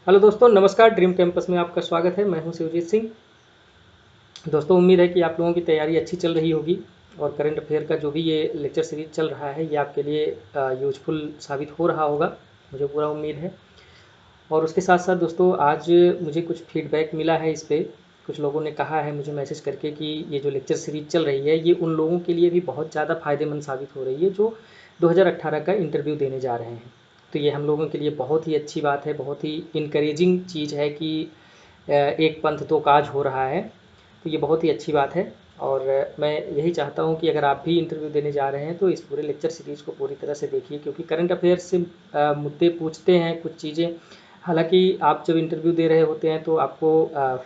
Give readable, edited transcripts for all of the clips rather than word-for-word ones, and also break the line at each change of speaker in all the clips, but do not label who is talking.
Hello दोस्तों, नमस्कार। Dream campus में आपका स्वागत है। मैं हूं शिवजीत सिंह। दोस्तों, उम्मीद है कि आप लोगों की तैयारी अच्छी चल रही होगी और करंट अफेयर का जो भी ये लेक्चर सीरीज चल रहा है ये आपके लिए यूजफुल साबित हो रहा होगा, मुझे पूरा उम्मीद है। और उसके साथ साथ दोस्तों, आज मुझे कुछ फीडबैक मिला है इस पे। कुछ लोगों ने कहा है मुझे मैसेज करके कि ये जो लेक्चर सीरीज चल रही है ये उन लोगों के लिए भी बहुत ज़्यादा फ़ायदेमंद साबित हो रही है जो 2018 का इंटरव्यू देने जा रहे हैं। तो ये हम लोगों के लिए बहुत ही अच्छी बात है, बहुत ही इनकरेजिंग चीज़ है कि एक पंथ दो काज हो रहा है। तो ये बहुत ही अच्छी बात है। और मैं यही चाहता हूँ कि अगर आप भी इंटरव्यू देने जा रहे हैं तो इस पूरे लेक्चर सीरीज़ को पूरी तरह से देखिए, क्योंकि करंट अफेयर्स से मुद्दे पूछते हैं कुछ चीज़ें। हालांकि आप जब इंटरव्यू दे रहे होते हैं तो आपको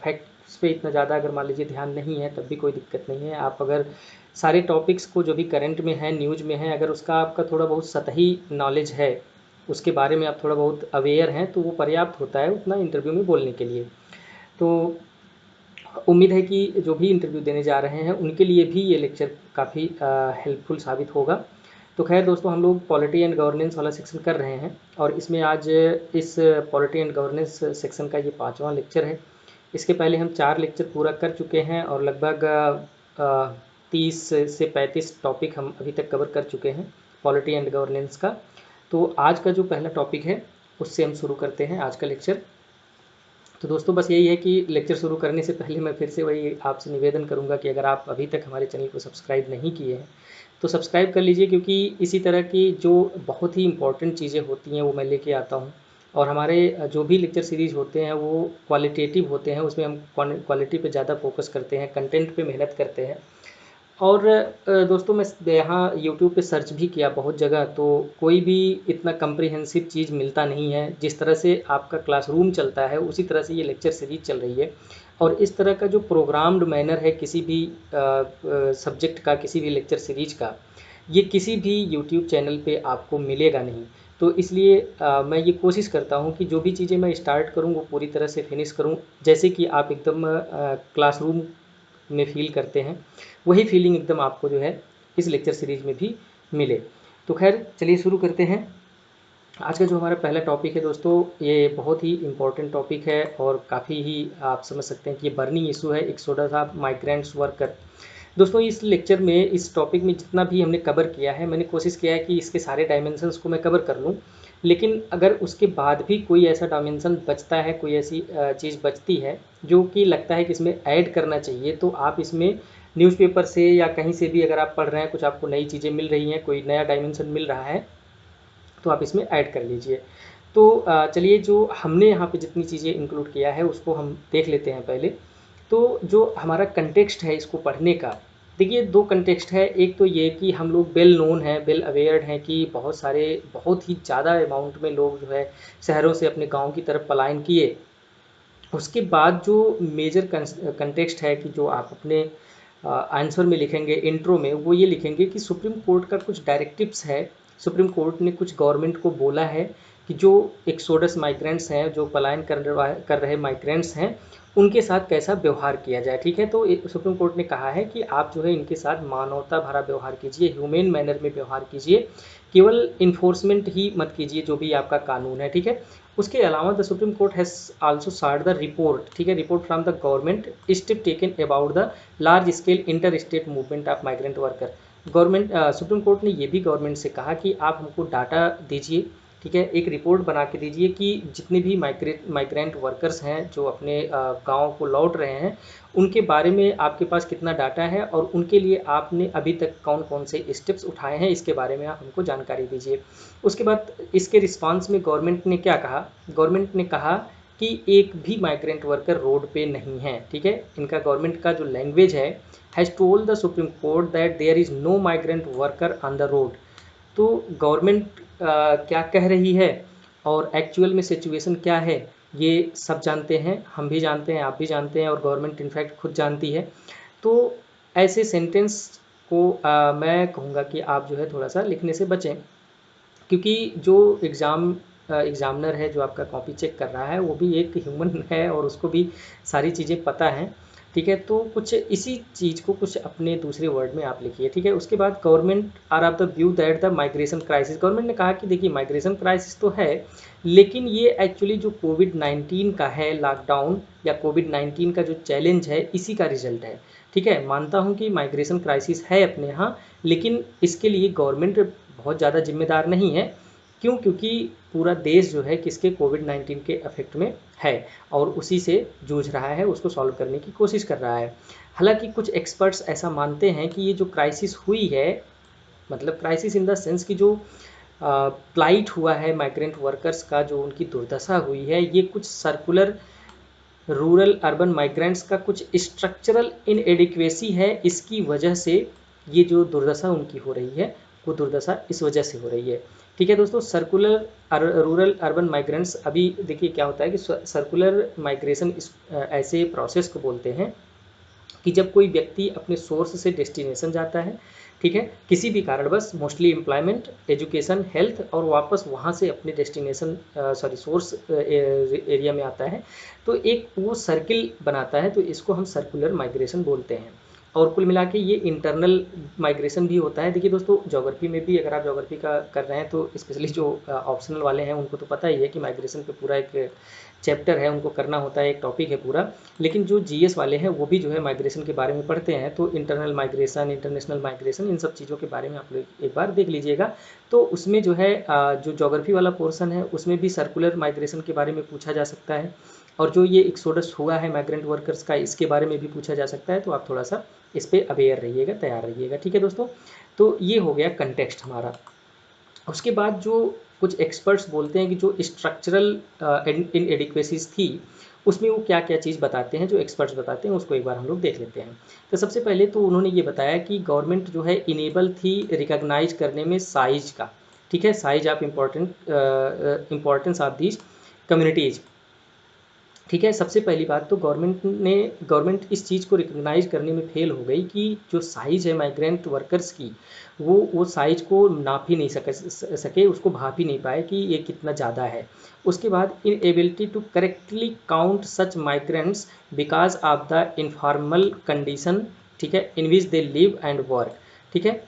फैक्ट्स पे इतना ज़्यादा अगर मान लीजिए ध्यान नहीं है तब भी कोई दिक्कत नहीं है। आप अगर सारे टॉपिक्स को जो भी करंट में है, न्यूज़ में है, अगर उसका आपका थोड़ा बहुत सतही नॉलेज है, उसके बारे में आप थोड़ा बहुत अवेयर हैं, तो वो पर्याप्त होता है उतना इंटरव्यू में बोलने के लिए। तो उम्मीद है कि जो भी इंटरव्यू देने जा रहे हैं उनके लिए भी ये लेक्चर काफ़ी हेल्पफुल साबित होगा। तो खैर दोस्तों, हम लोग पॉलिटी एंड गवर्नेंस वाला सेक्शन कर रहे हैं और इसमें आज इस पॉलिटी एंड गवर्नेंस सेक्शन का ये 5वां लेक्चर है। इसके पहले हम 4 लेक्चर पूरा कर चुके हैं और लगभग 30 से 35 टॉपिक हम अभी तक कवर कर चुके हैं पॉलिटी एंड गवर्नेंस का। तो आज का जो पहला टॉपिक है उससे हम शुरू करते हैं आज का लेक्चर। तो दोस्तों, बस यही है कि लेक्चर शुरू करने से पहले मैं फिर से वही आपसे निवेदन करूंगा कि अगर आप अभी तक हमारे चैनल को सब्सक्राइब नहीं किए हैं तो सब्सक्राइब कर लीजिए, क्योंकि इसी तरह की जो बहुत ही इंपॉर्टेंट चीज़ें होती हैं वो मैं लेके आता हूँ। और हमारे जो भी लेक्चर सीरीज़ होते हैं वो क्वालिटेटिव होते हैं, उसमें हम क्वालिटी पे ज़्यादा फोकस करते हैं, कंटेंट पे मेहनत करते हैं। और दोस्तों, मैं यहाँ यूट्यूब पे सर्च भी किया बहुत जगह, तो कोई भी इतना कम्प्रिहेंसिव चीज़ मिलता नहीं है। जिस तरह से आपका क्लासरूम चलता है उसी तरह से ये लेक्चर सीरीज चल रही है। और इस तरह का जो प्रोग्राम्ड मैनर है किसी भी सब्जेक्ट का, किसी भी लेक्चर सीरीज का, ये किसी भी यूट्यूब चैनल पे आपको मिलेगा नहीं। तो इसलिए मैं ये कोशिश करता हूँ कि जो भी चीज़ें मैं स्टार्ट करूँ वो पूरी तरह से फिनिश करूँ, जैसे कि आप एकदम क्लासरूम में फील करते हैं वही फीलिंग एकदम आपको जो है इस लेक्चर सीरीज में भी मिले। तो खैर चलिए शुरू करते हैं। आज का जो हमारा पहला टॉपिक है दोस्तों, ये बहुत ही इम्पोर्टेंट टॉपिक है और काफ़ी ही आप समझ सकते हैं कि ये बर्निंग इशू है, एक्सोडस ऑफ माइग्रेंट्स वर्कर। दोस्तों, इस लेक्चर में इस टॉपिक में जितना भी हमने कवर किया है, मैंने कोशिश किया है कि इसके सारे डायमेंशंस को मैं कवर कर लूँ। लेकिन अगर उसके बाद भी कोई ऐसा डायमेंशन बचता है, कोई ऐसी चीज़ बचती है जो कि लगता है कि इसमें ऐड करना चाहिए, तो आप इसमें न्यूज़पेपर से या कहीं से भी अगर आप पढ़ रहे हैं, कुछ आपको नई चीज़ें मिल रही हैं, कोई नया डायमेंशन मिल रहा है, तो आप इसमें ऐड कर लीजिए। तो चलिए, जो हमने यहाँ पे जितनी चीज़ें इंक्लूड किया है उसको हम देख लेते हैं पहले। तो जो हमारा कंटेक्स्ट है इसको पढ़ने का, देखिए 2 कंटेक्स्ट है। एक तो ये कि हम लोग वेल नोन हैं, वेल अवेयर्ड हैं कि बहुत सारे, बहुत ही ज़्यादा अमाउंट में लोग जो है शहरों से अपने गाँव की तरफ पलायन किए। उसके बाद जो मेजर कंटेक्स्ट है कि जो आप अपने आंसर में लिखेंगे, इंट्रो में, वो ये लिखेंगे कि सुप्रीम कोर्ट का कुछ डायरेक्टिव्स है। सुप्रीम कोर्ट ने कुछ गवर्नमेंट को बोला है कि जो एक्सोडस माइग्रेंट्स हैं, जो पलायन कर रहे माइग्रेंट्स हैं, उनके साथ कैसा व्यवहार किया जाए। ठीक है, तो सुप्रीम कोर्ट ने कहा है कि आप जो है इनके साथ मानवता भरा व्यवहार कीजिए, ह्यूमेन मैनर में व्यवहार कीजिए, केवल इन्फोर्समेंट ही मत कीजिए जो भी आपका कानून है। ठीक है, उसके अलावा the supreme Court has also sought the report, ठीक है, report from the government step taken about the large scale inter state movement of migrant worker. Government supreme court ने ये भी गवर्नमेंट से कहा कि आप हमको डाटा दीजिए, ठीक है, एक रिपोर्ट बना के दीजिए कि जितने भी माइग्रेंट वर्कर्स हैं जो अपने गाँव को लौट रहे हैं, उनके बारे में आपके पास कितना डाटा है और उनके लिए आपने अभी तक कौन कौन से स्टेप्स उठाए हैं, इसके बारे में आप हमको जानकारी दीजिए। उसके बाद इसके रिस्पांस में गवर्नमेंट ने क्या कहा? गवर्नमेंट ने कहा कि एक भी माइग्रेंट वर्कर रोड पे नहीं है। ठीक है, इनका गवर्नमेंट का जो लैंग्वेज है, has told the supreme court that there is no migrant worker on the road. तो गवर्नमेंट क्या कह रही है और एक्चुअल में सिचुएशन क्या है, ये सब जानते हैं, हम भी जानते हैं, आप भी जानते हैं, और गवर्नमेंट इनफैक्ट खुद जानती है। तो ऐसे सेंटेंस को मैं कहूँगा कि आप जो है थोड़ा सा लिखने से बचें, क्योंकि जो एग्ज़ामिनर है, जो आपका कॉपी चेक कर रहा है, वो भी एक ह्यूमन है और उसको भी सारी चीज़ें पता हैं। ठीक है, तो कुछ इसी चीज़ को कुछ अपने दूसरे वर्ड में आप लिखिए। ठीक है, उसके बाद government are of the view that the migration crisis, government ने कहा कि देखिए माइग्रेशन क्राइसिस तो है, लेकिन ये एक्चुअली जो कोविड-19 का है लॉकडाउन या कोविड-19 का जो चैलेंज है इसी का रिजल्ट है। ठीक है, मानता हूँ कि माइग्रेशन क्राइसिस है अपने यहाँ, लेकिन इसके लिए गवर्नमेंट बहुत ज़्यादा जिम्मेदार नहीं है। क्यों? क्योंकि पूरा देश जो है किसके कोविड-19 के अफेक्ट में है और उसी से जूझ रहा है, उसको सॉल्व करने की कोशिश कर रहा है। हालांकि कुछ एक्सपर्ट्स ऐसा मानते हैं कि ये जो क्राइसिस हुई है, मतलब क्राइसिस इन द सेंस कि जो प्लाइट हुआ है माइग्रेंट वर्कर्स का, जो उनकी दुर्दशा हुई है, ये कुछ सर्कुलर रूरल अर्बन माइग्रेंट्स का कुछ स्ट्रक्चरल इनएडिक्वेसी है। इसकी वजह से ये जो दुर्दशा उनकी हो रही है, वो दुर्दशा इस वजह से हो रही है। ठीक है दोस्तों, सर्कुलर रूरल अर्बन माइग्रेंट्स, अभी देखिए क्या होता है कि सर्कुलर माइग्रेशन ऐसे प्रोसेस को बोलते हैं कि जब कोई व्यक्ति अपने सोर्स से डेस्टिनेशन जाता है, ठीक है, किसी भी कारणवश, मोस्टली एम्प्लॉयमेंट, एजुकेशन, हेल्थ, और वापस वहाँ से अपने डेस्टिनेशन सोर्स एरिया में आता है, तो एक वो सर्किल बनाता है, तो इसको हम सर्कुलर माइग्रेशन बोलते हैं। और कुल मिला के ये इंटरनल माइग्रेशन भी होता है। देखिए दोस्तों, ज्योग्राफी में भी अगर आप ज्योग्राफी का कर रहे हैं तो स्पेशली जो ऑप्शनल वाले हैं उनको तो पता ही है कि माइग्रेशन पे पूरा एक चैप्टर है, उनको करना होता है, एक टॉपिक है पूरा। लेकिन जो जीएस वाले हैं वो भी जो है माइग्रेशन के बारे में पढ़ते हैं, तो इंटरनल माइग्रेशन, इंटरनेशनल माइग्रेशन, इन सब चीज़ों के बारे में आप लोग एक बार देख लीजिएगा। तो उसमें जो है जो ज्योग्राफी वाला पोर्शन है उसमें भी सर्कुलर माइग्रेशन के बारे में पूछा जा सकता है, और जो ये एक्सोडस हुआ है माइग्रेंट वर्कर्स का, इसके बारे में भी पूछा जा सकता है। तो आप थोड़ा सा इस पर अवेयर रहिएगा, तैयार रहिएगा। ठीक है दोस्तों, तो ये हो गया कंटेक्स्ट हमारा। उसके बाद जो कुछ एक्सपर्ट्स बोलते हैं कि जो स्ट्रक्चरल इनएडिक्वेसीज थी, उसमें वो क्या क्या चीज़ बताते हैं, जो एक्सपर्ट्स बताते हैं उसको एक बार हम लोग देख लेते हैं। तो सबसे पहले तो उन्होंने ये बताया कि गवर्नमेंट जो है इनेबल थी रिकॉग्नाइज करने में साइज का। ठीक है, size of importance of these communities. ठीक है, सबसे पहली बात तो गवर्नमेंट इस चीज़ को रिकग्नाइज करने में फेल हो गई कि जो साइज़ है माइग्रेंट वर्कर्स की, वो साइज़ को नाप ही नहीं सके, उसको भाप ही नहीं पाए कि ये कितना ज़्यादा है। उसके बाद inability to correctly count such migrants because of the informal condition, ठीक है, in which they live and work. ठीक है,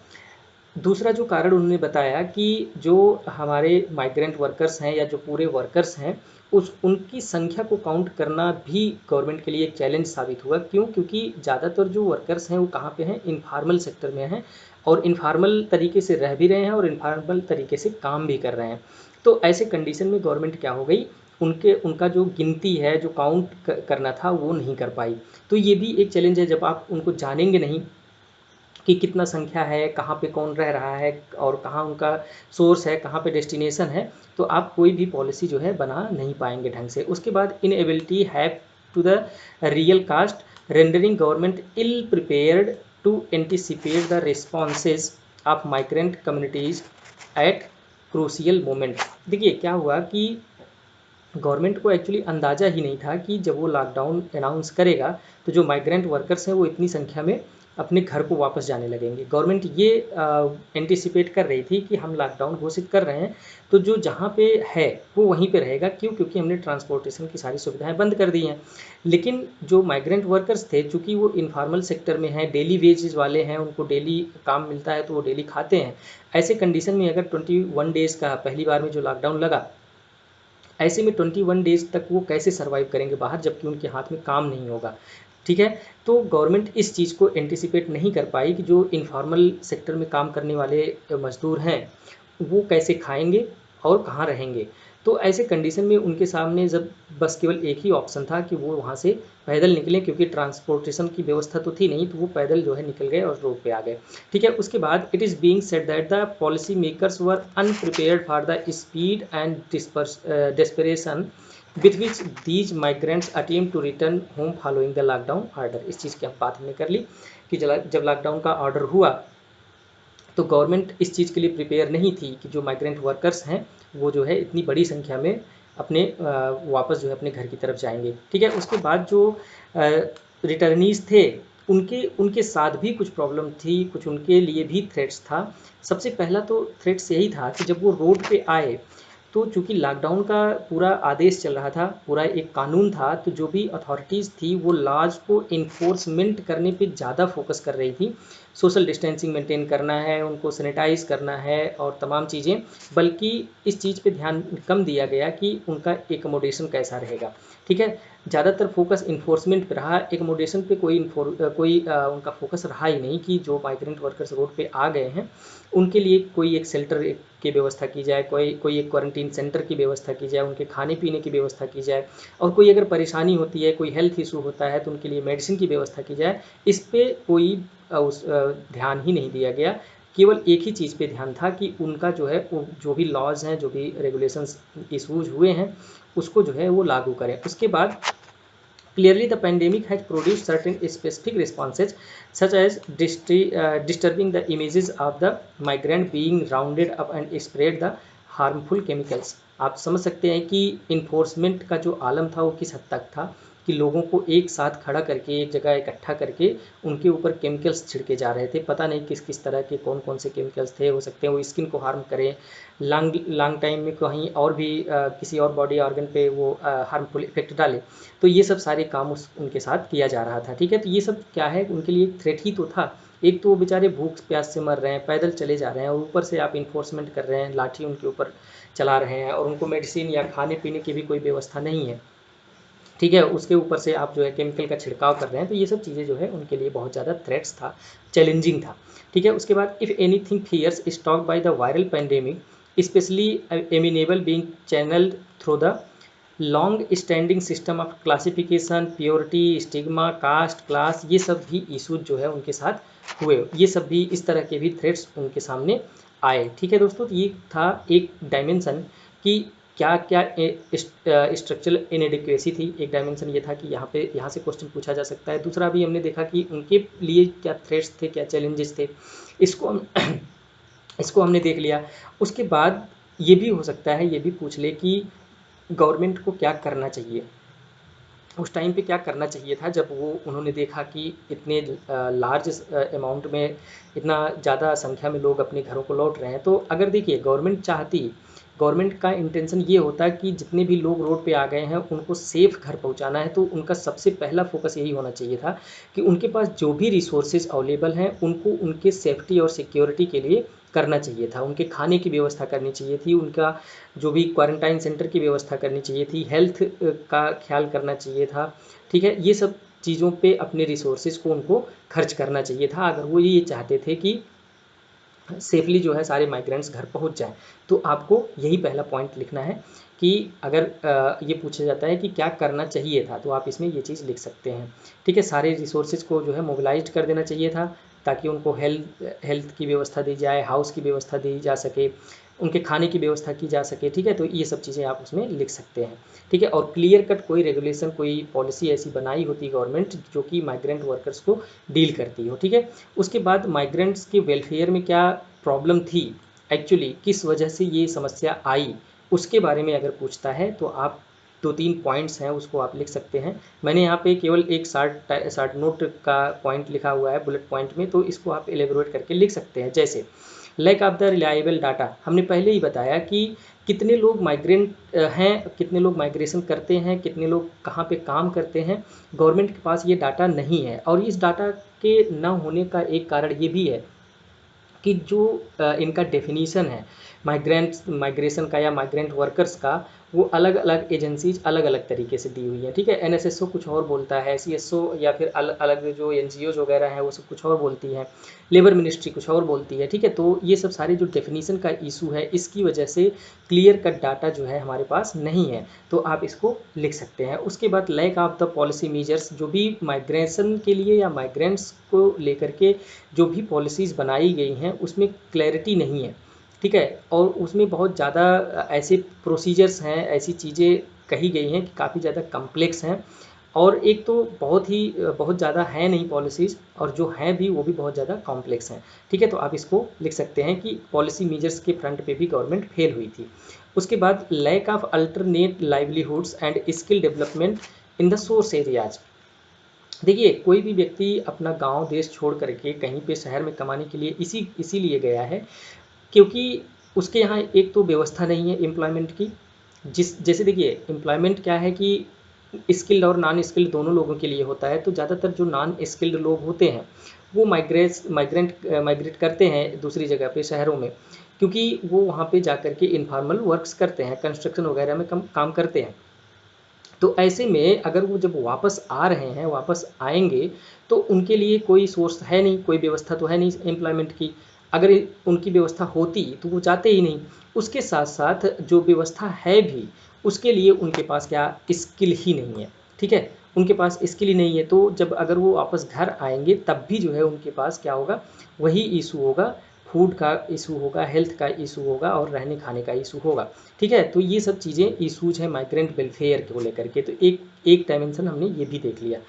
दूसरा जो कारण उन्होंने बताया कि जो हमारे माइग्रेंट वर्कर्स हैं या जो पूरे वर्कर्स हैं, उस उनकी संख्या को काउंट करना भी गवर्नमेंट के लिए एक चैलेंज साबित हुआ। क्यों? क्योंकि ज़्यादातर जो वर्कर्स हैं वो कहाँ पे हैं? इनफार्मल सेक्टर में हैं, और इनफार्मल तरीके से रह भी रहे हैं और इनफार्मल तरीके से काम भी कर रहे हैं। तो ऐसे कंडीशन में गवर्नमेंट क्या हो गई, उनका जो गिनती है, जो काउंट करना था, वो नहीं कर पाई। तो ये भी एक चैलेंज है, जब आप उनको जानेंगे नहीं कि कितना संख्या है, कहाँ पे कौन रह रहा है, और कहाँ उनका सोर्स है, कहाँ पे डेस्टिनेशन है, तो आप कोई भी पॉलिसी जो है बना नहीं पाएंगे ढंग से। उसके बाद inability have to the real cost rendering government ill prepared to anticipate the responses of migrant communities at crucial moment. देखिए क्या हुआ कि गवर्नमेंट को एक्चुअली अंदाज़ा ही नहीं था कि जब वो लॉकडाउन अनाउंस करेगा तो जो माइग्रेंट वर्कर्स हैं वो इतनी संख्या में अपने घर को वापस जाने लगेंगे। गवर्नमेंट ये एंटिसिपेट कर रही थी कि हम लॉकडाउन घोषित कर रहे हैं तो जो जहाँ पे है वो वहीं पे रहेगा। क्यों? क्योंकि हमने ट्रांसपोर्टेशन की सारी सुविधाएं बंद कर दी हैं। लेकिन जो माइग्रेंट वर्कर्स थे, चूँकि वो इनफॉर्मल सेक्टर में हैं, डेली वेजेस वाले हैं, उनको डेली काम मिलता है तो वो डेली खाते हैं। ऐसे कंडीशन में अगर 21 डेज़ का पहली बार में जो लॉकडाउन लगा, ऐसे में 21 डेज तक वो कैसे सर्वाइव करेंगे बाहर, जबकि उनके हाथ में काम नहीं होगा। ठीक है, तो गवर्नमेंट इस चीज़ को एंटिसिपेट नहीं कर पाई कि जो इनफॉर्मल सेक्टर में काम करने वाले मजदूर हैं वो कैसे खाएंगे और कहाँ रहेंगे। तो ऐसे कंडीशन में उनके सामने जब बस केवल एक ही ऑप्शन था कि वो वहाँ से पैदल निकलें, क्योंकि ट्रांसपोर्टेशन की व्यवस्था तो थी नहीं, तो वो पैदल जो है निकल गए और रोड पे आ गए। ठीक है, उसके बाद it is being said that the policy makers were unprepared for the speed and desperation with which these migrants attempt to return home following the lockdown order. इस चीज़ की बात हमने कर ली कि जब लॉकडाउन का ऑर्डर हुआ तो गवर्नमेंट इस चीज़ के लिए प्रिपेयर नहीं थी कि जो माइग्रेंट वर्कर्स हैं वो जो है इतनी बड़ी संख्या में अपने वापस जो है अपने घर की तरफ जाएंगे। ठीक है, उसके बाद जो रिटर्नीज थे उनके उनके साथ भी कुछ प्रॉब्लम थी, कुछ उनके लिए भी थ्रेट्स था। सबसे पहला तो थ्रेट्स यही था कि जब वो रोड पे आए तो चूंकि लॉकडाउन का पूरा आदेश चल रहा था, पूरा एक कानून था, तो जो भी अथॉरिटीज़ थी वो लॉज को इन्फोर्समेंट करने पे ज़्यादा फोकस कर रही थी। सोशल डिस्टेंसिंग मेंटेन करना है, उनको सैनिटाइज करना है और तमाम चीज़ें, बल्कि इस चीज़ पे ध्यान कम दिया गया कि उनका एकोमोडेशन कैसा रहेगा। ठीक है, ज़्यादातर फोकस इन्फोर्समेंट पे रहा, एकोमोडेशन पे उनका फोकस रहा ही नहीं कि जो माइग्रेंट वर्कर्स रोड पे आ गए हैं उनके लिए कोई एक शेल्टर की व्यवस्था की जाए, कोई एक क्वारंटीन सेंटर की व्यवस्था की जाए, उनके खाने पीने की व्यवस्था की जाए, और कोई अगर परेशानी होती है, कोई हेल्थ इशू होता है तो उनके लिए मेडिसिन की व्यवस्था की जाए। इस पे कोई ध्यान ही नहीं दिया गया। केवल एक ही चीज़ पे ध्यान था कि उनका जो है जो भी लॉज हैं, जो भी रेगुलेशंस इशूज हुए हैं, उसको जो है वो लागू करें। उसके बाद clearly the pandemic has produced certain specific responses such as disturbing the images of the migrant being rounded up and spread the harmful chemicals। आप समझ सकते हैं कि इन्फोर्समेंट का जो आलम था वो किस हद तक था कि लोगों को एक साथ खड़ा करके एक जगह इकट्ठा करके उनके ऊपर केमिकल्स छिड़के जा रहे थे। पता नहीं किस किस तरह के कौन कौन से केमिकल्स थे, हो सकते हैं वो स्किन को हार्म करें, लॉन्ग लॉन्ग टाइम में कहीं और भी किसी और बॉडी ऑर्गन पे वो हार्मफुल इफेक्ट डाले। तो ये सब सारे काम उनके साथ किया जा रहा था। ठीक है, तो ये सब क्या है, उनके लिए थ्रेट ही तो था। एक तो वो बेचारे भूख प्यास से मर रहे हैं, पैदल चले जा रहे हैं, और ऊपर से आप इन्फोर्समेंट कर रहे हैं, लाठी उनके ऊपर चला रहे हैं, और उनको मेडिसिन या खाने पीने की भी कोई व्यवस्था नहीं है। ठीक है, उसके ऊपर से आप जो है केमिकल का छिड़काव कर रहे हैं। तो ये सब चीज़ें जो है उनके लिए बहुत ज़्यादा थ्रेट्स था, चैलेंजिंग था। ठीक है, उसके बाद if anything fears stoked by the viral pandemic especially amenable being channelled through the long standing system of classification, purity, stigma, caste, class, ये सब भी इशूज जो है उनके साथ हुए। ये सब भी इस तरह के भी थ्रेट्स उनके सामने आए। ठीक है दोस्तों, तो ये था एक डायमेंशन कि क्या क्या स्ट्रक्चरल इनएडिक्वेसी थी। एक डायमेंशन ये था कि यहाँ से क्वेश्चन पूछा जा सकता है। दूसरा भी हमने देखा कि उनके लिए क्या थ्रेट्स थे, क्या चैलेंजेस थे, इसको हम इसको हमने देख लिया। उसके बाद ये भी हो सकता है, ये भी पूछ ले कि गवर्नमेंट को क्या करना चाहिए, उस टाइम पे क्या करना चाहिए था जब उन्होंने देखा कि इतने लार्ज अमाउंट में, इतना ज़्यादा संख्या में लोग अपने घरों को लौट रहे हैं। तो अगर देखिए गवर्नमेंट का इंटेंशन ये होता है कि जितने भी लोग रोड पे आ गए हैं उनको सेफ घर पहुंचाना है, तो उनका सबसे पहला फोकस यही होना चाहिए था कि उनके पास जो भी रिसोर्सेज अवेलेबल हैं उनको उनके सेफ्टी और सिक्योरिटी के लिए करना चाहिए था। उनके खाने की व्यवस्था करनी चाहिए थी, उनका जो भी क्वारंटाइन सेंटर की व्यवस्था करनी चाहिए थी, हेल्थ का ख्याल करना चाहिए था। ठीक है, ये सब चीज़ों पे अपने रिसोर्सेज को उनको खर्च करना चाहिए था, अगर वो ये चाहते थे कि सेफली जो है सारे माइग्रेंट्स घर पहुंच जाएं। तो आपको यही पहला पॉइंट लिखना है कि अगर ये पूछा जाता है कि क्या करना चाहिए था, तो आप इसमें ये चीज़ लिख सकते हैं। ठीक है, सारे रिसोर्सेज को जो है मोबिलाइज कर देना चाहिए था ताकि उनको हेल्थ की व्यवस्था दी जाए, हाउस की व्यवस्था दी जा सके, उनके खाने की व्यवस्था की जा सके। ठीक है, तो ये सब चीज़ें आप उसमें लिख सकते हैं। ठीक है, और क्लियर कट कोई रेगुलेशन, कोई पॉलिसी ऐसी बनाई होती गवर्नमेंट जो कि माइग्रेंट वर्कर्स को डील करती हो। ठीक है, उसके बाद माइग्रेंट्स के वेलफेयर में क्या प्रॉब्लम थी, एक्चुअली किस वजह से ये समस्या आई, उसके बारे में अगर पूछता है तो आप 2-3 पॉइंट्स हैं उसको आप लिख सकते हैं। मैंने यहाँ पे केवल एक शार्ट नोट का पॉइंट लिखा हुआ है बुलेट पॉइंट में, तो इसको आप एलेबोरेट करके लिख सकते हैं। जैसे lack of the reliable data, हमने पहले ही बताया कि कितने लोग माइग्रेंट हैं, कितने लोग माइग्रेशन करते हैं, कितने लोग कहाँ पे काम करते हैं, गवर्नमेंट के पास ये डाटा नहीं है। और इस डाटा के न होने का एक कारण ये भी है कि जो इनका डेफिनीशन है माइग्रेशन का या माइग्रेंट वर्कर्स का, वो अलग अलग एजेंसीज अलग अलग तरीके से दी हुई है। ठीक है, एनएसएसओ कुछ और बोलता है, सीएसओ या फिर अलग अलग जो एनजीओज वगैरह हैं वो सब कुछ और बोलती है, लेबर मिनिस्ट्री कुछ और बोलती है। ठीक है, तो ये सब सारे जो डेफिनीशन का इशू है, इसकी वजह से क्लियर कट डाटा जो है हमारे पास नहीं है, तो आप इसको लिख सकते हैं। उसके बाद lack of the policy measures, जो भी माइग्रेशन के लिए या माइग्रेंट्स को लेकर के जो भी पॉलिसीज़ बनाई गई हैं उसमें क्लैरिटी नहीं है। ठीक है, और उसमें बहुत ज़्यादा ऐसे प्रोसीजर्स हैं, ऐसी चीज़ें कही गई हैं कि काफ़ी ज़्यादा कम्प्लेक्स हैं, और एक तो बहुत ज़्यादा है नहीं पॉलिसीज़, और जो हैं भी वो भी बहुत ज़्यादा कॉम्प्लेक्स हैं। ठीक है, तो आप इसको लिख सकते हैं कि पॉलिसी मेजर्स के फ्रंट पे भी गवर्नमेंट फेल हुई थी। उसके बाद lack of alternate livelihoods and skill development in the source areas. देखिए, कोई भी व्यक्ति अपना गांव देश छोड़ करके कहीं पे शहर में कमाने के लिए इसीलिए गया है क्योंकि उसके यहाँ एक तो व्यवस्था नहीं है एम्प्लॉयमेंट की, जैसे देखिए एम्प्लॉयमेंट क्या है कि स्किल्ड और नॉन स्किल्ड दोनों लोगों के लिए होता है। तो ज़्यादातर जो नॉन स्किल्ड लोग होते हैं वो माइग्रेट करते हैं दूसरी जगह पे शहरों में, क्योंकि वो वहाँ पे जा कर के इनफॉर्मल वर्क्स करते हैं, कंस्ट्रक्शन वगैरह में काम करते हैं। तो ऐसे में अगर वो जब वापस आ रहे हैं, वापस आएंगे, तो उनके लिए कोई सोर्स है नहीं, कोई व्यवस्था तो है नहीं एम्प्लॉयमेंट की। अगर उनकी व्यवस्था होती तो वो जाते ही नहीं। उसके साथ साथ जो व्यवस्था है भी, उसके लिए उनके पास क्या स्किल ही नहीं है, ठीक है, उनके पास स्किल ही नहीं है। तो जब अगर वो वापस घर आएंगे तब भी जो है उनके पास क्या होगा, वही इशू होगा, फूड का इशू होगा, हेल्थ का इशू होगा और रहने खाने का इशू होगा, ठीक है। तो ये सब चीज़ें इशूज हैं माइग्रेंट वेलफेयर को लेकर के। तो एक डायमेंशन हमने ये भी देख लिया।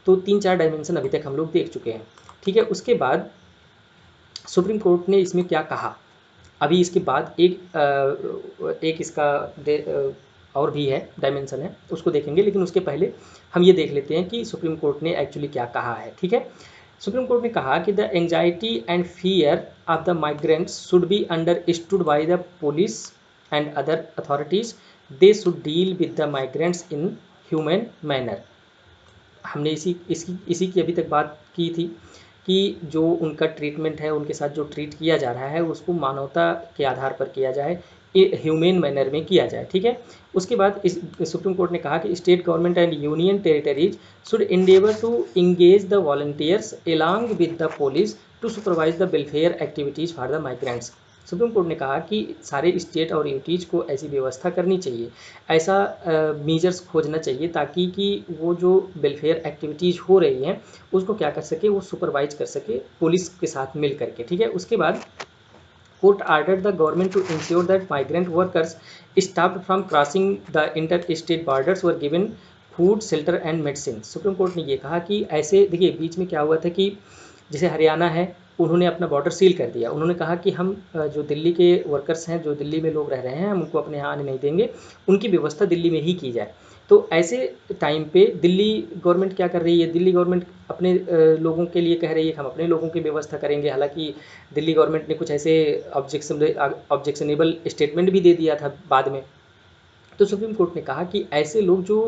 तो 3-4 डायमेंशन अभी तक हम लोग देख चुके हैं, ठीक है। उसके बाद सुप्रीम कोर्ट ने इसमें क्या कहा, अभी इसके बाद एक इसका और भी है, डायमेंशन है, उसको देखेंगे। लेकिन उसके पहले हम ये देख लेते हैं कि सुप्रीम कोर्ट ने एक्चुअली क्या कहा है, ठीक है। सुप्रीम कोर्ट ने कहा कि the anxiety and fear of the migrants should be understood by the police and other authorities, they should deal with the migrants in human manner. हमने इसी की अभी तक बात की थी कि जो उनका ट्रीटमेंट है, उनके साथ जो ट्रीट किया जा रहा है उसको मानवता के आधार पर किया जाए, ह्यूमन मैनर में किया जाए, ठीक है। उसके बाद इस सुप्रीम कोर्ट ने कहा कि state government and union territories should endeavour to engage the volunteers along with the police to supervise the welfare activities for the migrants. Supreme court ने कहा कि सारे स्टेट और यूटीज को ऐसी व्यवस्था करनी चाहिए, ऐसा मीजर्स खोजना चाहिए ताकि कि वो जो वेलफेयर एक्टिविटीज़ हो रही हैं उसको क्या कर सके, वो सुपरवाइज कर सके पुलिस के साथ मिल करके, ठीक है। उसके बाद court ordered the government to ensure that migrant workers stopped from crossing the inter state borders were given food shelter and medicine. Supreme court ने ये कहा कि ऐसे देखिए बीच में क्या हुआ था कि जैसे हरियाणा है, उन्होंने अपना बॉर्डर सील कर दिया। उन्होंने कहा कि हम जो दिल्ली के वर्कर्स हैं, जो दिल्ली में लोग रह रहे हैं, हम उनको अपने यहाँ आने नहीं देंगे, उनकी व्यवस्था दिल्ली में ही की जाए। तो ऐसे टाइम पे दिल्ली गवर्नमेंट क्या कर रही है, दिल्ली गवर्नमेंट अपने लोगों के लिए कह रही है कि हम अपने लोगों की व्यवस्था करेंगे। हालांकि दिल्ली गवर्नमेंट ने कुछ ऐसे ऑब्जेक्शनेबल स्टेटमेंट भी दे दिया था बाद में। तो सुप्रीम कोर्ट ने कहा कि ऐसे लोग जो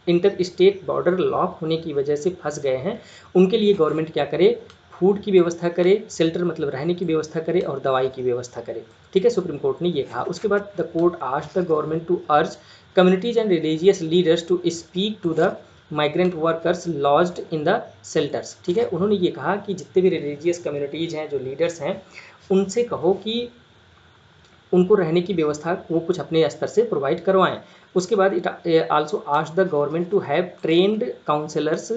इंटर स्टेट बॉर्डर लॉक होने की वजह से फंस गए हैं, उनके लिए गवर्नमेंट क्या करे, फूड की व्यवस्था करे, शेल्टर मतलब रहने की व्यवस्था करे और दवाई की व्यवस्था करे, ठीक है। सुप्रीम कोर्ट ने ये कहा। उसके बाद the court asked the government to urge communities and religious leaders to speak to the migrant workers lodged in the shelters, ठीक है। उन्होंने ये कहा कि जितने भी रिलीजियस कम्युनिटीज़ हैं, जो लीडर्स हैं, उनसे कहो कि उनको रहने की व्यवस्था वो कुछ अपने स्तर से प्रोवाइड करवाएं। उसके बाद it also asked the government to have trained counsellors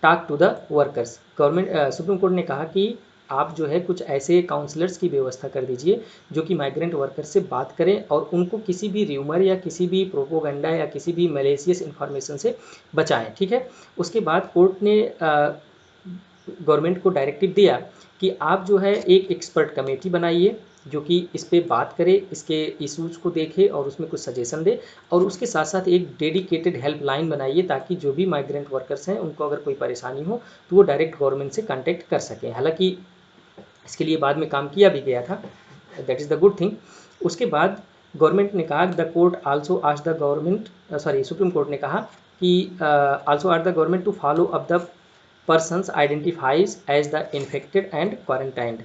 talk to the workers. Government supreme court ने कहा कि आप जो है कुछ ऐसे काउंसलर्स की व्यवस्था कर दीजिए जो कि माइग्रेंट वर्कर्स से बात करें और उनको किसी भी र्यूमर या किसी भी प्रोपोगंडा या किसी भी मैलिशियस इन्फॉर्मेशन से बचाएं, ठीक है। उसके बाद कोर्ट ने गवर्नमेंट को डायरेक्टिव दिया कि आप जो है एक एक्सपर्ट कमेटी बनाइए जो कि इस पे बात करे, इसके इशूज़ को देखे और उसमें कुछ सजेशन दे, और उसके साथ साथ एक डेडिकेटेड हेल्पलाइन बनाइए ताकि जो भी माइग्रेंट वर्कर्स हैं उनको अगर कोई परेशानी हो तो वो डायरेक्ट गवर्नमेंट से कांटेक्ट कर सकें। हालांकि इसके लिए बाद में काम किया भी गया था, that is the good thing. उसके बाद गवर्नमेंट ने कहा, the court also asked the government supreme court ने कहा कि also asked the government to follow up the persons identifies as the infected and quarantined.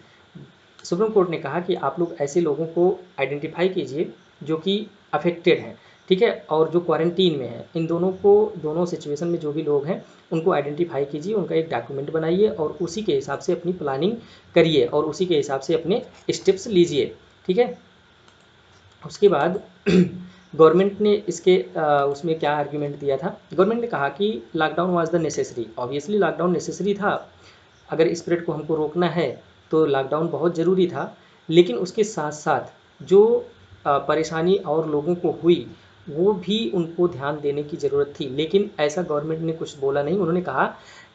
Supreme court ने कहा कि आप लोग ऐसे लोगों को आइडेंटिफाई कीजिए जो कि अफेक्टेड हैं, ठीक है, और जो क्वारंटीन में है। इन दोनों सिचुएशन में जो भी लोग हैं उनको आइडेंटिफाई कीजिए, उनका एक डॉक्यूमेंट बनाइए और उसी के हिसाब से अपनी प्लानिंग करिए और उसी के हिसाब से अपने स्टेप्स लीजिए, ठीक है। उसके बाद गवर्नमेंट ने इसके उसमें क्या आर्ग्यूमेंट दिया था, गवर्नमेंट ने कहा कि lockdown was the necessary. Obviously lockdown necessary था, अगर स्प्रेड को हमको रोकना है तो लॉकडाउन बहुत ज़रूरी था। लेकिन उसके साथ साथ जो परेशानी और लोगों को हुई वो भी उनको ध्यान देने की ज़रूरत थी, लेकिन ऐसा गवर्नमेंट ने कुछ बोला नहीं। उन्होंने कहा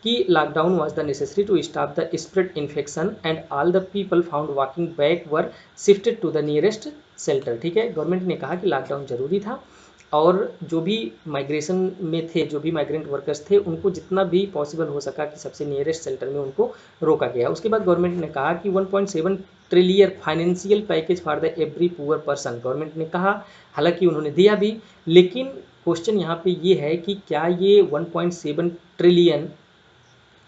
कि lockdown was the necessary to stop the spread infection and all the people found walking back were shifted to the nearest shelter, ठीक है। गवर्नमेंट ने कहा कि लॉकडाउन ज़रूरी था और जो भी माइग्रेशन में थे, जो भी माइग्रेंट वर्कर्स थे, उनको जितना भी पॉसिबल हो सका कि सबसे नियरेस्ट शेल्टर में उनको रोका गया। उसके बाद गवर्नमेंट ने कहा कि 1.7 trillion financial package for the every poor person, government ने कहा, हालांकि उन्होंने दिया भी, लेकिन क्वेश्चन यहाँ पे ये है कि क्या ये 1.7 ट्रिलियन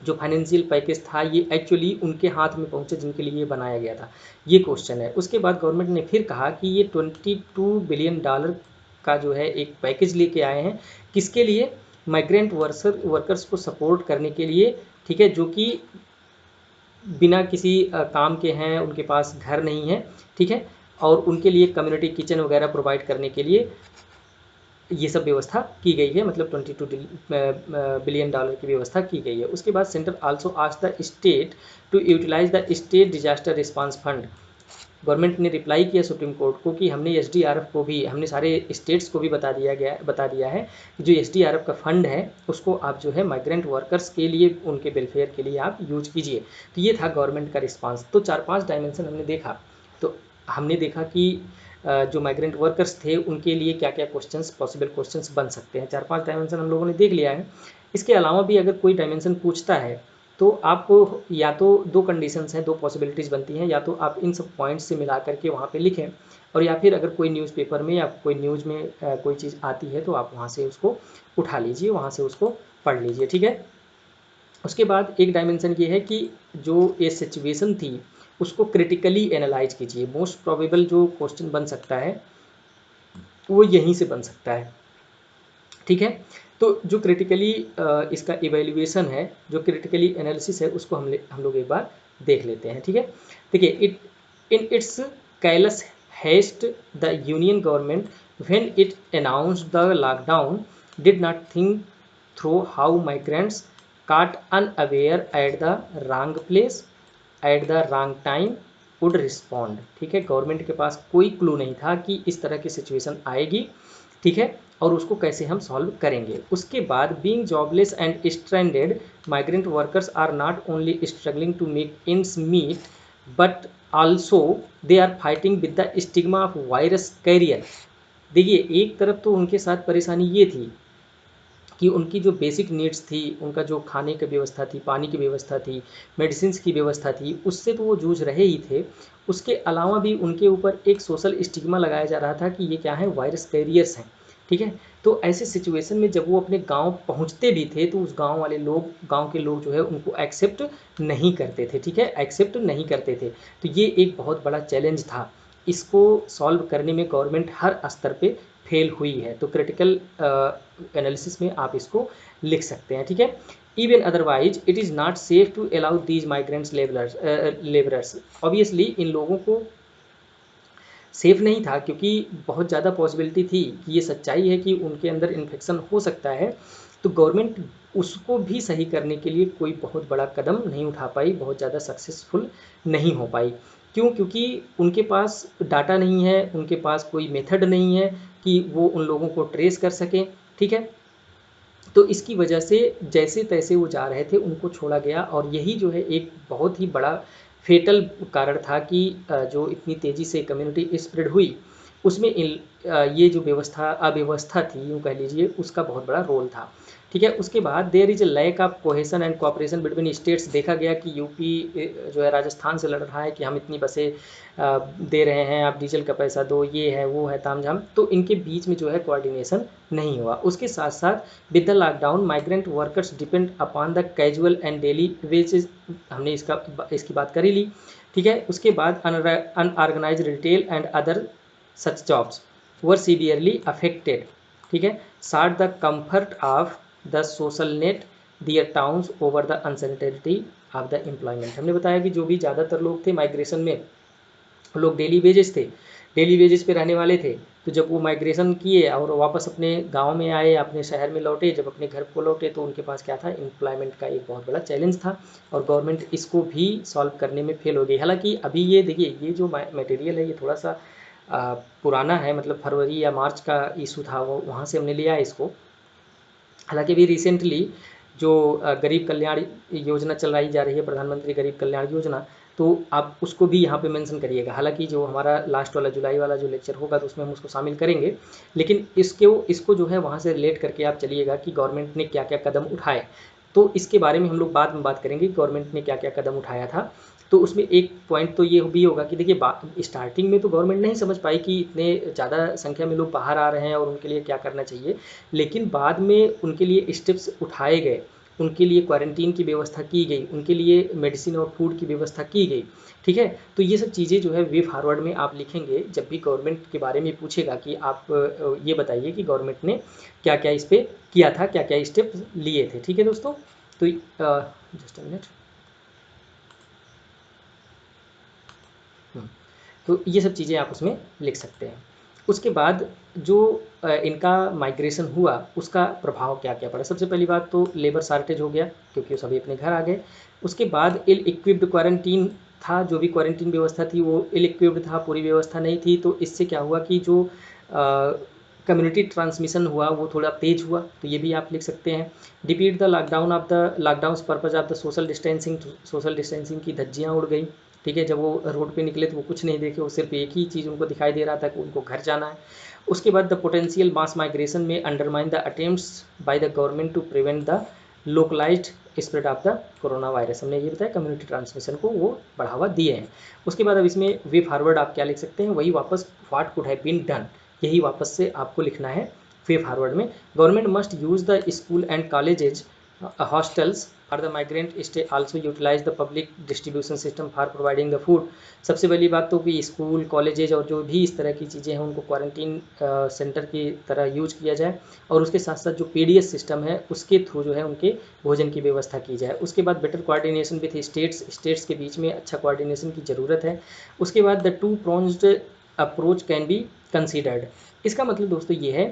जो फाइनेंशियल पैकेज था ये एक्चुअली उनके हाथ में पहुंचे जिनके लिए ये बनाया गया था, ये क्वेश्चन है। उसके बाद गवर्नमेंट ने फिर कहा कि ये $22 बिलियन का जो है एक पैकेज लेके आए हैं, किसके लिए? माइग्रेंट वर्कर्स को सपोर्ट करने के लिए, ठीक है, जो कि बिना किसी काम के हैं, उनके पास घर नहीं है, ठीक है, और उनके लिए कम्युनिटी किचन वगैरह प्रोवाइड करने के लिए ये सब व्यवस्था की गई है, मतलब $22 बिलियन की व्यवस्था की गई है। उसके बाद centre also asked the state to utilise the state disaster response fund, government ने रिप्लाई किया सुप्रीम कोर्ट को कि हमने SDRF को भी, हमने सारे स्टेट्स को भी बता दिया है कि जो SDRF का फंड है उसको आप जो है माइग्रेंट वर्कर्स के लिए, उनके वेलफेयर के लिए आप यूज कीजिए। तो ये था गवर्नमेंट का रिस्पांस। तो 4-5 डायमेंशन हमने देखा। तो हमने देखा कि जो माइग्रेंट वर्कर्स थे उनके लिए क्या क्या क्वेश्चंस, पॉसिबल क्वेश्चंस बन सकते हैं। 4-5 डायमेंशन हम लोगों ने देख लिया है। इसके अलावा भी अगर कोई डायमेंशन पूछता है तो आपको या तो दो कंडीशंस हैं, दो पॉसिबिलिटीज़ बनती हैं, या तो आप इन सब पॉइंट्स से मिला करके वहाँ पे लिखें, और या फिर अगर कोई न्यूज़पेपर में या कोई न्यूज़ में कोई चीज़ आती है तो आप वहाँ से उसको उठा लीजिए, वहाँ से उसको पढ़ लीजिए, ठीक है। उसके बाद एक डायमेंशन ये है कि जो ये सिचुएशन थी उसको क्रिटिकली एनालाइज कीजिए। मोस्ट प्रोबेबल जो क्वेश्चन बन सकता है वो यहीं से बन सकता है, ठीक है। तो जो क्रिटिकली इसका इवेल्युएशन है, जो क्रिटिकली एनालिसिस है, उसको हम लोग एक बार देख लेते हैं, ठीक है। देखिए, in its callous haste the union government when it announced the lockdown did not think through how migrants caught unaware at the wrong place at the wrong time would respond, ठीक है। गवर्नमेंट के पास कोई clue नहीं था कि इस तरह की सिचुएशन आएगी, ठीक है, और उसको कैसे हम सॉल्व करेंगे। उसके बाद being jobless and stranded migrant workers are not only struggling to make ends meet but also they are fighting with the stigma of virus carrier. देखिए, एक तरफ तो उनके साथ परेशानी ये थी कि उनकी जो बेसिक नीड्स थी, उनका जो खाने की व्यवस्था थी, पानी की व्यवस्था थी, मेडिसिन की व्यवस्था थी, उससे तो वो जूझ रहे ही थे। उसके अलावा भी उनके ऊपर एक सोशल स्टिग्मा लगाया जा रहा था कि ये क्या है, वायरस कैरियर्स हैं, ठीक है। तो ऐसे सिचुएशन में जब वो अपने गांव पहुंचते भी थे तो उस गांव वाले लोग, गांव के लोग जो है उनको एक्सेप्ट नहीं करते थे, ठीक है, एक्सेप्ट नहीं करते थे। तो ये एक बहुत बड़ा चैलेंज था। इसको सॉल्व करने में गवर्नमेंट हर स्तर पे फेल हुई है। तो क्रिटिकल एनालिसिस में आप इसको लिख सकते हैं, ठीक है। Even otherwise it is not safe to allow these migrants labourers, obviously इन लोगों को सेफ नहीं था, क्योंकि बहुत ज़्यादा पॉसिबिलिटी थी कि ये सच्चाई है कि उनके अंदर इन्फेक्शन हो सकता है। तो गवर्नमेंट उसको भी सही करने के लिए कोई बहुत बड़ा कदम नहीं उठा पाई, बहुत ज़्यादा सक्सेसफुल नहीं हो पाई। क्यों? क्योंकि उनके पास डाटा नहीं है, उनके पास कोई मेथड नहीं है कि वो उन लोगों को ट्रेस कर सकें, ठीक है। तो इसकी वजह से जैसे तैसे वो जा रहे थे, उनको छोड़ा गया, और यही जो है एक बहुत ही बड़ा फेटल कारण था कि जो इतनी तेज़ी से कम्युनिटी स्प्रेड हुई उसमें ये जो अव्यवस्था थी, यूँ कह लीजिए, उसका बहुत बड़ा रोल था, ठीक है। उसके बाद there is a lack of cohesion and cooperation between states. देखा गया कि यूपी जो है राजस्थान से लड़ रहा है कि हम इतनी बसें दे रहे हैं, आप डीजल का पैसा दो, ये है वो है तामझाम, तो इनके बीच में जो है कोऑर्डिनेशन नहीं हुआ। उसके साथ साथ with the lockdown migrant workers depend upon the casual and daily wages, हमने इसकी बात कर ही ली, ठीक है। उसके बाद unorganised retail and other such jobs were severely affected, ठीक है। Sought the comfort of the social net their towns over the uncertainty of the employment. हमने बताया कि जो भी ज़्यादातर लोग थे माइग्रेशन में, लोग डेली वेजेस थे, डेली वेजेस पे रहने वाले थे। तो जब वो माइग्रेशन किए और वापस अपने गांव में आए, अपने शहर में लौटे, जब अपने घर को लौटे, तो उनके पास क्या था, एम्प्लॉयमेंट का एक बहुत बड़ा चैलेंज था, और गवर्नमेंट इसको भी सॉल्व करने में फेल हो गई। हालांकि अभी ये देखिए, ये जो मटेरियल है ये थोड़ा सा पुराना है, मतलब फरवरी या मार्च का इशू था, वो वहाँ से हमने लिया है इसको। हालांकि अभी रिसेंटली जो गरीब कल्याण योजना चलाई जा रही है, प्रधानमंत्री गरीब कल्याण योजना, तो आप उसको भी यहाँ पे मेंशन करिएगा। हालांकि जो हमारा लास्ट वाला जुलाई वाला जो लेक्चर होगा तो उसमें हम उसको शामिल करेंगे, लेकिन इसको जो है वहाँ से रिलेट करके आप चलिएगा कि गवर्नमेंट ने क्या क्या कदम उठाए। तो इसके बारे में हम लोग बाद में बात करेंगे कि गवर्नमेंट ने क्या क्या कदम उठाया था। तो उसमें एक पॉइंट तो ये भी होगा कि देखिए स्टार्टिंग में तो गवर्नमेंट नहीं समझ पाई कि इतने ज़्यादा संख्या में लोग बाहर आ रहे हैं और उनके लिए क्या करना चाहिए, लेकिन बाद में उनके लिए स्टेप्स उठाए गए, उनके लिए क्वारंटीन की व्यवस्था की गई, उनके लिए मेडिसिन और फूड की व्यवस्था की गई। ठीक है, तो ये सब चीज़ें जो है वे फॉरवर्ड में आप लिखेंगे जब भी गवर्नमेंट के बारे में पूछेगा कि आप ये बताइए कि गवर्नमेंट ने क्या क्या इस पर किया था, क्या क्या स्टेप लिए थे। ठीक है दोस्तों, तो जस्ट अ मिनट। तो ये सब चीज़ें आप उसमें लिख सकते हैं। उसके बाद जो इनका माइग्रेशन हुआ उसका प्रभाव क्या क्या पड़ा। सबसे पहली बात तो लेबर शार्टेज हो गया क्योंकि वो सभी अपने घर आ गए। उसके बाद इल इक्विप्ड क्वारंटीन था, जो भी क्वारंटीन व्यवस्था थी वो इल इक्विप्ड था, पूरी व्यवस्था नहीं थी। तो इससे क्या हुआ कि जो कम्युनिटी ट्रांसमिशन हुआ वो थोड़ा तेज हुआ, तो ये भी आप लिख सकते हैं। Defeat the lockdown purpose of the social distancing की धज्जियाँ उड़ गई। ठीक है, जब वो रोड पे निकले तो वो कुछ नहीं देखे, वो सिर्फ एक ही चीज़ उनको दिखाई दे रहा था कि उनको घर जाना है। उसके बाद the potential mass migration may undermine the attempts by the government to prevent the localised spread of the corona virus. हमने ये बताया कम्युनिटी ट्रांसमिशन को वो बढ़ावा दिए हैं। उसके बाद अब इसमें वे फॉरवर्ड आप क्या लिख सकते हैं, वही वापस what could have been done, यही वापस से आपको लिखना है वे फॉरवर्ड में। Government must use the school and colleges hostels for the migrant stay also utilise the public distribution system for providing the food. सबसे पहली बात तो कि स्कूल कॉलेजेज और जो भी इस तरह की चीज़ें हैं उनको क्वारंटीन सेंटर की तरह यूज किया जाए, और उसके साथ साथ जो PDS सिस्टम है उसके थ्रू जो है उनके भोजन की व्यवस्था की जाए। उसके बाद बेटर कोऑर्डिनेशन विथ स्टेट्स के बीच में अच्छा कोऑर्डिनेशन की ज़रूरत है। उसके बाद the two pronged approach can be considered. इसका मतलब दोस्तों ये है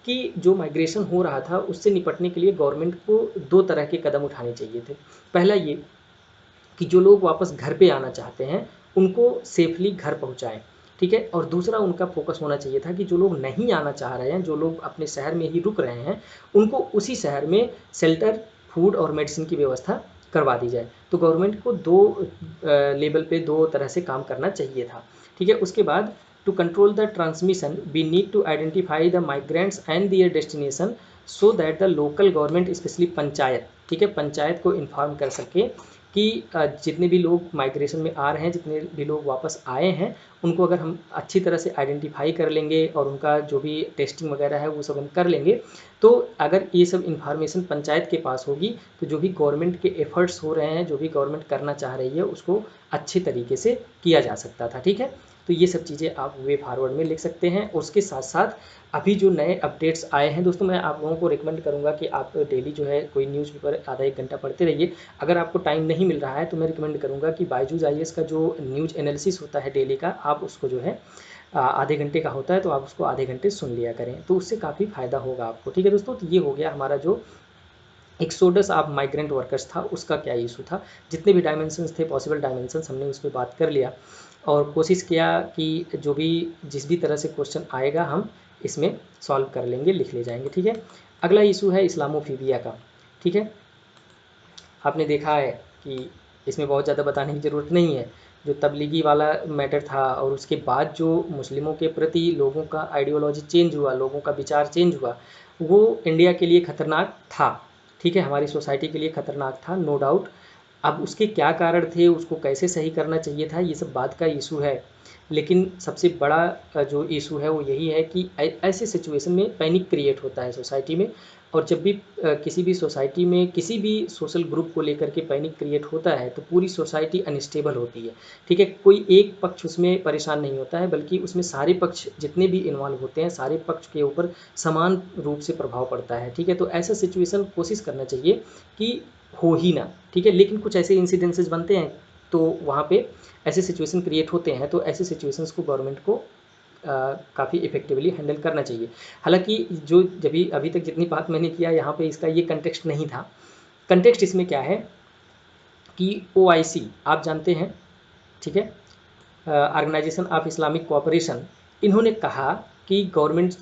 कि जो माइग्रेशन हो रहा था उससे निपटने के लिए गवर्नमेंट को दो तरह के कदम उठाने चाहिए थे। पहला ये कि जो लोग वापस घर पे आना चाहते हैं उनको सेफली घर पहुंचाएं। ठीक है, और दूसरा उनका फोकस होना चाहिए था कि जो लोग नहीं आना चाह रहे हैं, जो लोग अपने शहर में ही रुक रहे हैं, उनको उसी शहर में शेल्टर, फूड और मेडिसिन की व्यवस्था करवा दी जाए। तो गवर्नमेंट को दो लेवल पे दो तरह से काम करना चाहिए था। ठीक है, उसके बाद to control the transmission we need to identify the migrants and their destination so that the local government especially panchayat, ठीक है, पंचायत को इन्फॉर्म कर सके कि जितने भी लोग माइग्रेशन में आ रहे हैं, जितने भी लोग वापस आए हैं, उनको अगर हम अच्छी तरह से आइडेंटिफाई कर लेंगे और उनका जो भी टेस्टिंग वगैरह है वो सब हम कर लेंगे, तो अगर ये सब इन्फॉर्मेशन पंचायत के पास होगी तो जो भी गवर्नमेंट के एफर्ट्स हो रहे हैं, जो भी गवर्नमेंट करना चाह रही है उसको अच्छे तरीके से किया जा सकता था। ठीक है, तो ये सब चीज़ें आप वे फॉरवर्ड में लिख सकते हैं। उसके साथ साथ अभी जो नए अपडेट्स आए हैं दोस्तों, मैं आप लोगों को रिकमेंड करूंगा कि आप डेली जो है कोई न्यूज़पेपर आधा एक घंटा पढ़ते रहिए। अगर आपको टाइम नहीं मिल रहा है तो मैं रिकमेंड करूंगा कि बायजूस IAS का जो न्यूज़ एनालिसिस होता है डेली का, आप उसको जो है आधे घंटे का होता है तो आप उसको आधे घंटे सुन लिया करें, तो उससे काफ़ी फ़ायदा होगा आपको। ठीक है दोस्तों, तो ये हो गया हमारा जो एक्सोडस ऑफ माइग्रेंट वर्कर्स था उसका क्या इशू था। जितने भी डायमेंशंस थे, पॉसिबल डायमेंशंस, हमने उस पर बात कर लिया और कोशिश किया कि जो भी जिस भी तरह से क्वेश्चन आएगा हम इसमें सॉल्व कर लेंगे, लिख ले जाएंगे। ठीक है, अगला इशू है इस्लामोफोबिया का। ठीक है, आपने देखा है कि इसमें बहुत ज़्यादा बताने की ज़रूरत नहीं है। जो तबलीगी वाला मैटर था और उसके बाद जो मुस्लिमों के प्रति लोगों का आइडियोलॉजी चेंज हुआ, लोगों का विचार चेंज हुआ, वो इंडिया के लिए ख़तरनाक था। ठीक है, हमारी सोसाइटी के लिए ख़तरनाक था, नो डाउट। अब उसके क्या कारण थे, उसको कैसे सही करना चाहिए था, ये सब बात का इशू है। लेकिन सबसे बड़ा जो इशू है वो यही है कि ऐसे सिचुएशन में पैनिक क्रिएट होता है सोसाइटी में, और जब भी किसी भी सोसाइटी में किसी भी सोशल ग्रुप को लेकर के पैनिक क्रिएट होता है तो पूरी सोसाइटी अनस्टेबल होती है। ठीक है, कोई एक पक्ष उसमें परेशान नहीं होता है, बल्कि उसमें सारे पक्ष जितने भी इन्वॉल्व होते हैं, सारे पक्ष के ऊपर समान रूप से प्रभाव पड़ता है। ठीक है, तो ऐसा सिचुएशन कोशिश करना चाहिए कि हो ही ना। ठीक है, लेकिन कुछ ऐसे इंसिडेंसेस बनते हैं तो वहाँ पे ऐसे सिचुएशन क्रिएट होते हैं, तो ऐसे सिचुएशंस को गवर्नमेंट को काफ़ी इफेक्टिवली हैंडल करना चाहिए। हालांकि जो जब भी अभी तक जितनी बात मैंने किया यहाँ पे इसका ये कंटेक्स्ट नहीं था। कंटेक्स्ट इसमें क्या है कि OIC आप जानते हैं, ठीक है, ऑर्गेनाइजेशन ऑफ इस्लामिक कोऑपरेशन, इन्होंने कहा कि गवर्नमेंट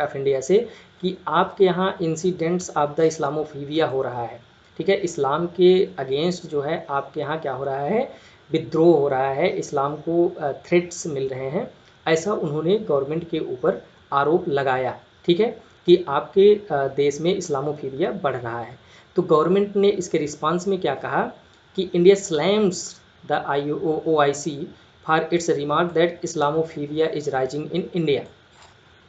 ऑफ इंडिया से कि आपके यहाँ इंसिडेंट्स ऑफ द इस्लामोफोबिया हो रहा है। ठीक है, इस्लाम के अगेंस्ट जो है आपके यहाँ क्या हो रहा है, विद्रोह हो रहा है, इस्लाम को थ्रेट्स मिल रहे हैं, ऐसा उन्होंने गवर्नमेंट के ऊपर आरोप लगाया। ठीक है, कि आपके देश में इस्लामोफिलिया बढ़ रहा है। तो गवर्नमेंट ने इसके रिस्पांस में क्या कहा कि India slams the OIC for its remark that Islamophilia is rising in India.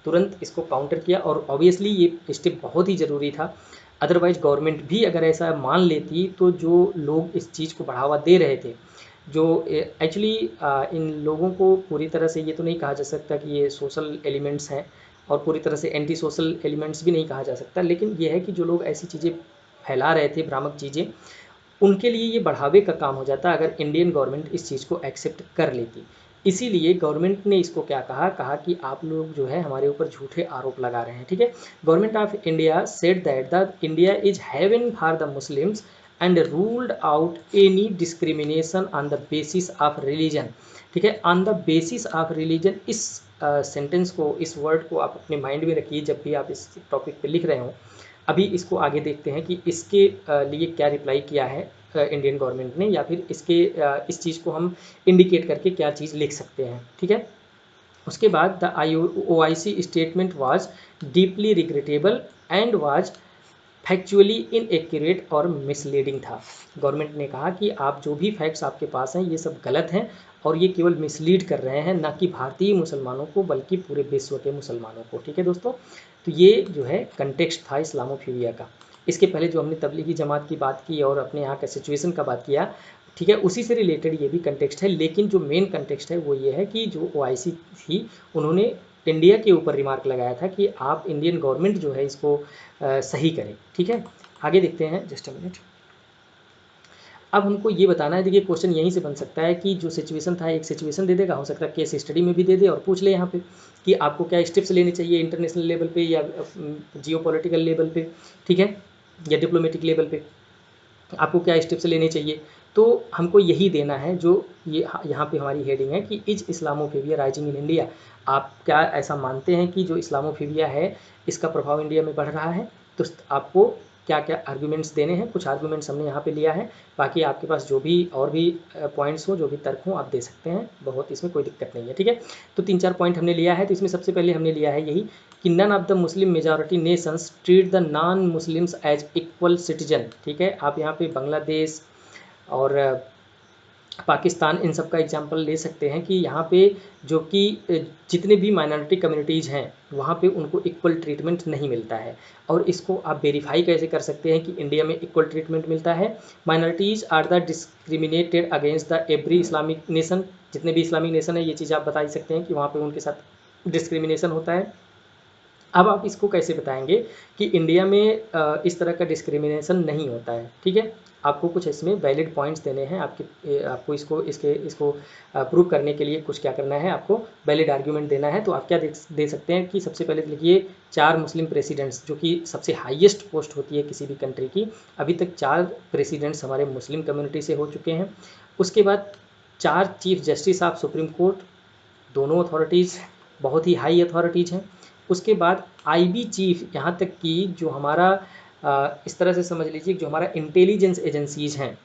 तुरंत इसको काउंटर किया, और ऑब्वियसली ये स्टेप बहुत ही ज़रूरी था। अदरवाइज गवर्नमेंट भी अगर ऐसा मान लेती तो जो लोग इस चीज़ को बढ़ावा दे रहे थे, जो एक्चुअली इन लोगों को पूरी तरह से ये तो नहीं कहा जा सकता कि ये सोशल एलिमेंट्स हैं, और पूरी तरह से एंटी सोशल एलिमेंट्स भी नहीं कहा जा सकता, लेकिन ये है कि जो लोग ऐसी चीज़ें फैला रहे थे, भ्रामक चीज़ें, उनके लिए ये बढ़ावे का काम हो जाता अगर इंडियन गवर्नमेंट इस चीज़ को एक्सेप्ट कर लेती। इसीलिए गवर्नमेंट ने इसको क्या कहा, कहा कि आप लोग जो है हमारे ऊपर झूठे आरोप लगा रहे हैं। ठीक है, government of India said that the India is heaven for the Muslims and ruled out any discrimination on the basis of religion. ठीक है, on the basis of religion, इस सेंटेंस को, इस वर्ड को आप अपने माइंड में रखिए जब भी आप इस टॉपिक पे लिख रहे हो। अभी इसको आगे देखते हैं कि इसके लिए क्या रिप्लाई किया है इंडियन गवर्नमेंट ने, या फिर इसके इस चीज़ को हम इंडिकेट करके क्या चीज़ लिख सकते हैं। ठीक है, उसके बाद the OIC statement was deeply regrettable and was factually inaccurate और मिसलीडिंग था। गवर्नमेंट ने कहा कि आप जो भी फैक्ट्स आपके पास हैं ये सब गलत हैं, और ये केवल मिसलीड कर रहे हैं, ना कि भारतीय मुसलमानों को बल्कि पूरे विश्व के मुसलमानों को। ठीक है दोस्तों, तो ये जो है कंटेक्स्ट था इस्लामोफिलिया का। इसके पहले जो हमने तबलीगी जमात की बात की और अपने यहाँ का सिचुएशन का बात किया, ठीक है, उसी से रिलेटेड ये भी कंटेक्स्ट है, लेकिन जो मेन कंटेक्स्ट है वो ये है कि जो OIC थी उन्होंने इंडिया के ऊपर रिमार्क लगाया था कि आप इंडियन गवर्नमेंट जो है इसको सही करें। ठीक है, आगे देखते हैं, जस्ट अ मिनट। अब हमको ये बताना है, देखिए क्वेश्चन यहीं से बन सकता है कि जो सिचुएशन था, एक सिचुएशन दे देगा, हो सकता है केस स्टडी में भी दे दे और पूछ ले यहाँ पे कि आपको क्या स्टेप्स लेने चाहिए इंटरनेशनल लेवल पे या जियो पॉलिटिकल लेवल पे, ठीक है, या डिप्लोमेटिक लेवल पे, आपको क्या स्टेप्स लेने चाहिए। तो हमको यही देना है जो ये यहाँ पे हमारी हेडिंग है कि is Islamophobia rising in India. आप क्या ऐसा मानते हैं कि जो इस्लामोफोबिया है इसका प्रभाव इंडिया में बढ़ रहा है। तो आपको क्या क्या आर्गूमेंट्स देने हैं, कुछ आर्गूमेंट्स हमने यहाँ पे लिया है, बाकी आपके पास जो भी और भी पॉइंट्स हो, जो भी तर्क हो, आप दे सकते हैं, बहुत इसमें कोई दिक्कत नहीं है। ठीक है, तो 3-4 पॉइंट हमने लिया है। तो इसमें सबसे पहले हमने लिया है यही कि none of the Muslim majority nations treat the non Muslims as equal citizen. ठीक है, आप यहाँ पे बांग्लादेश और पाकिस्तान इन सब का एग्जांपल ले सकते हैं कि यहाँ पे जो कि जितने भी माइनॉरिटी कम्युनिटीज़ हैं वहाँ पे उनको इक्वल ट्रीटमेंट नहीं मिलता है। और इसको आप वेरीफाई कैसे कर सकते हैं कि इंडिया में इक्वल ट्रीटमेंट मिलता है। Minorities are the discriminated against the every Islamic nation. जितने भी इस्लामिक नेशन है ये चीज़ आप बता ही सकते हैं कि वहाँ पर उनके साथ डिस्क्रिमिनेशन होता है। अब आप इसको कैसे बताएंगे कि इंडिया में इस तरह का डिस्क्रिमिनेशन नहीं होता है। ठीक है, आपको कुछ इसमें वैलिड पॉइंट्स देने हैं, आपको इसको प्रूव करने के लिए कुछ क्या करना है, आपको वैलिड आर्ग्यूमेंट देना है। तो आप क्या दे सकते हैं कि सबसे पहले लिखिए 4 मुस्लिम प्रेसिडेंट्स, जो कि सबसे हाईएस्ट पोस्ट होती है किसी भी कंट्री की, अभी तक 4 प्रेसिडेंट्स हमारे मुस्लिम कम्युनिटी से हो चुके हैं। उसके बाद 4 chief justice of supreme court, दोनों अथॉरिटीज़ बहुत ही हाई अथॉरिटीज़ हैं। उसके बाद IB चीफ, यहाँ तक कि जो हमारा इस तरह से समझ लीजिए जो हमारा इंटेलिजेंस एजेंसीज़ हैं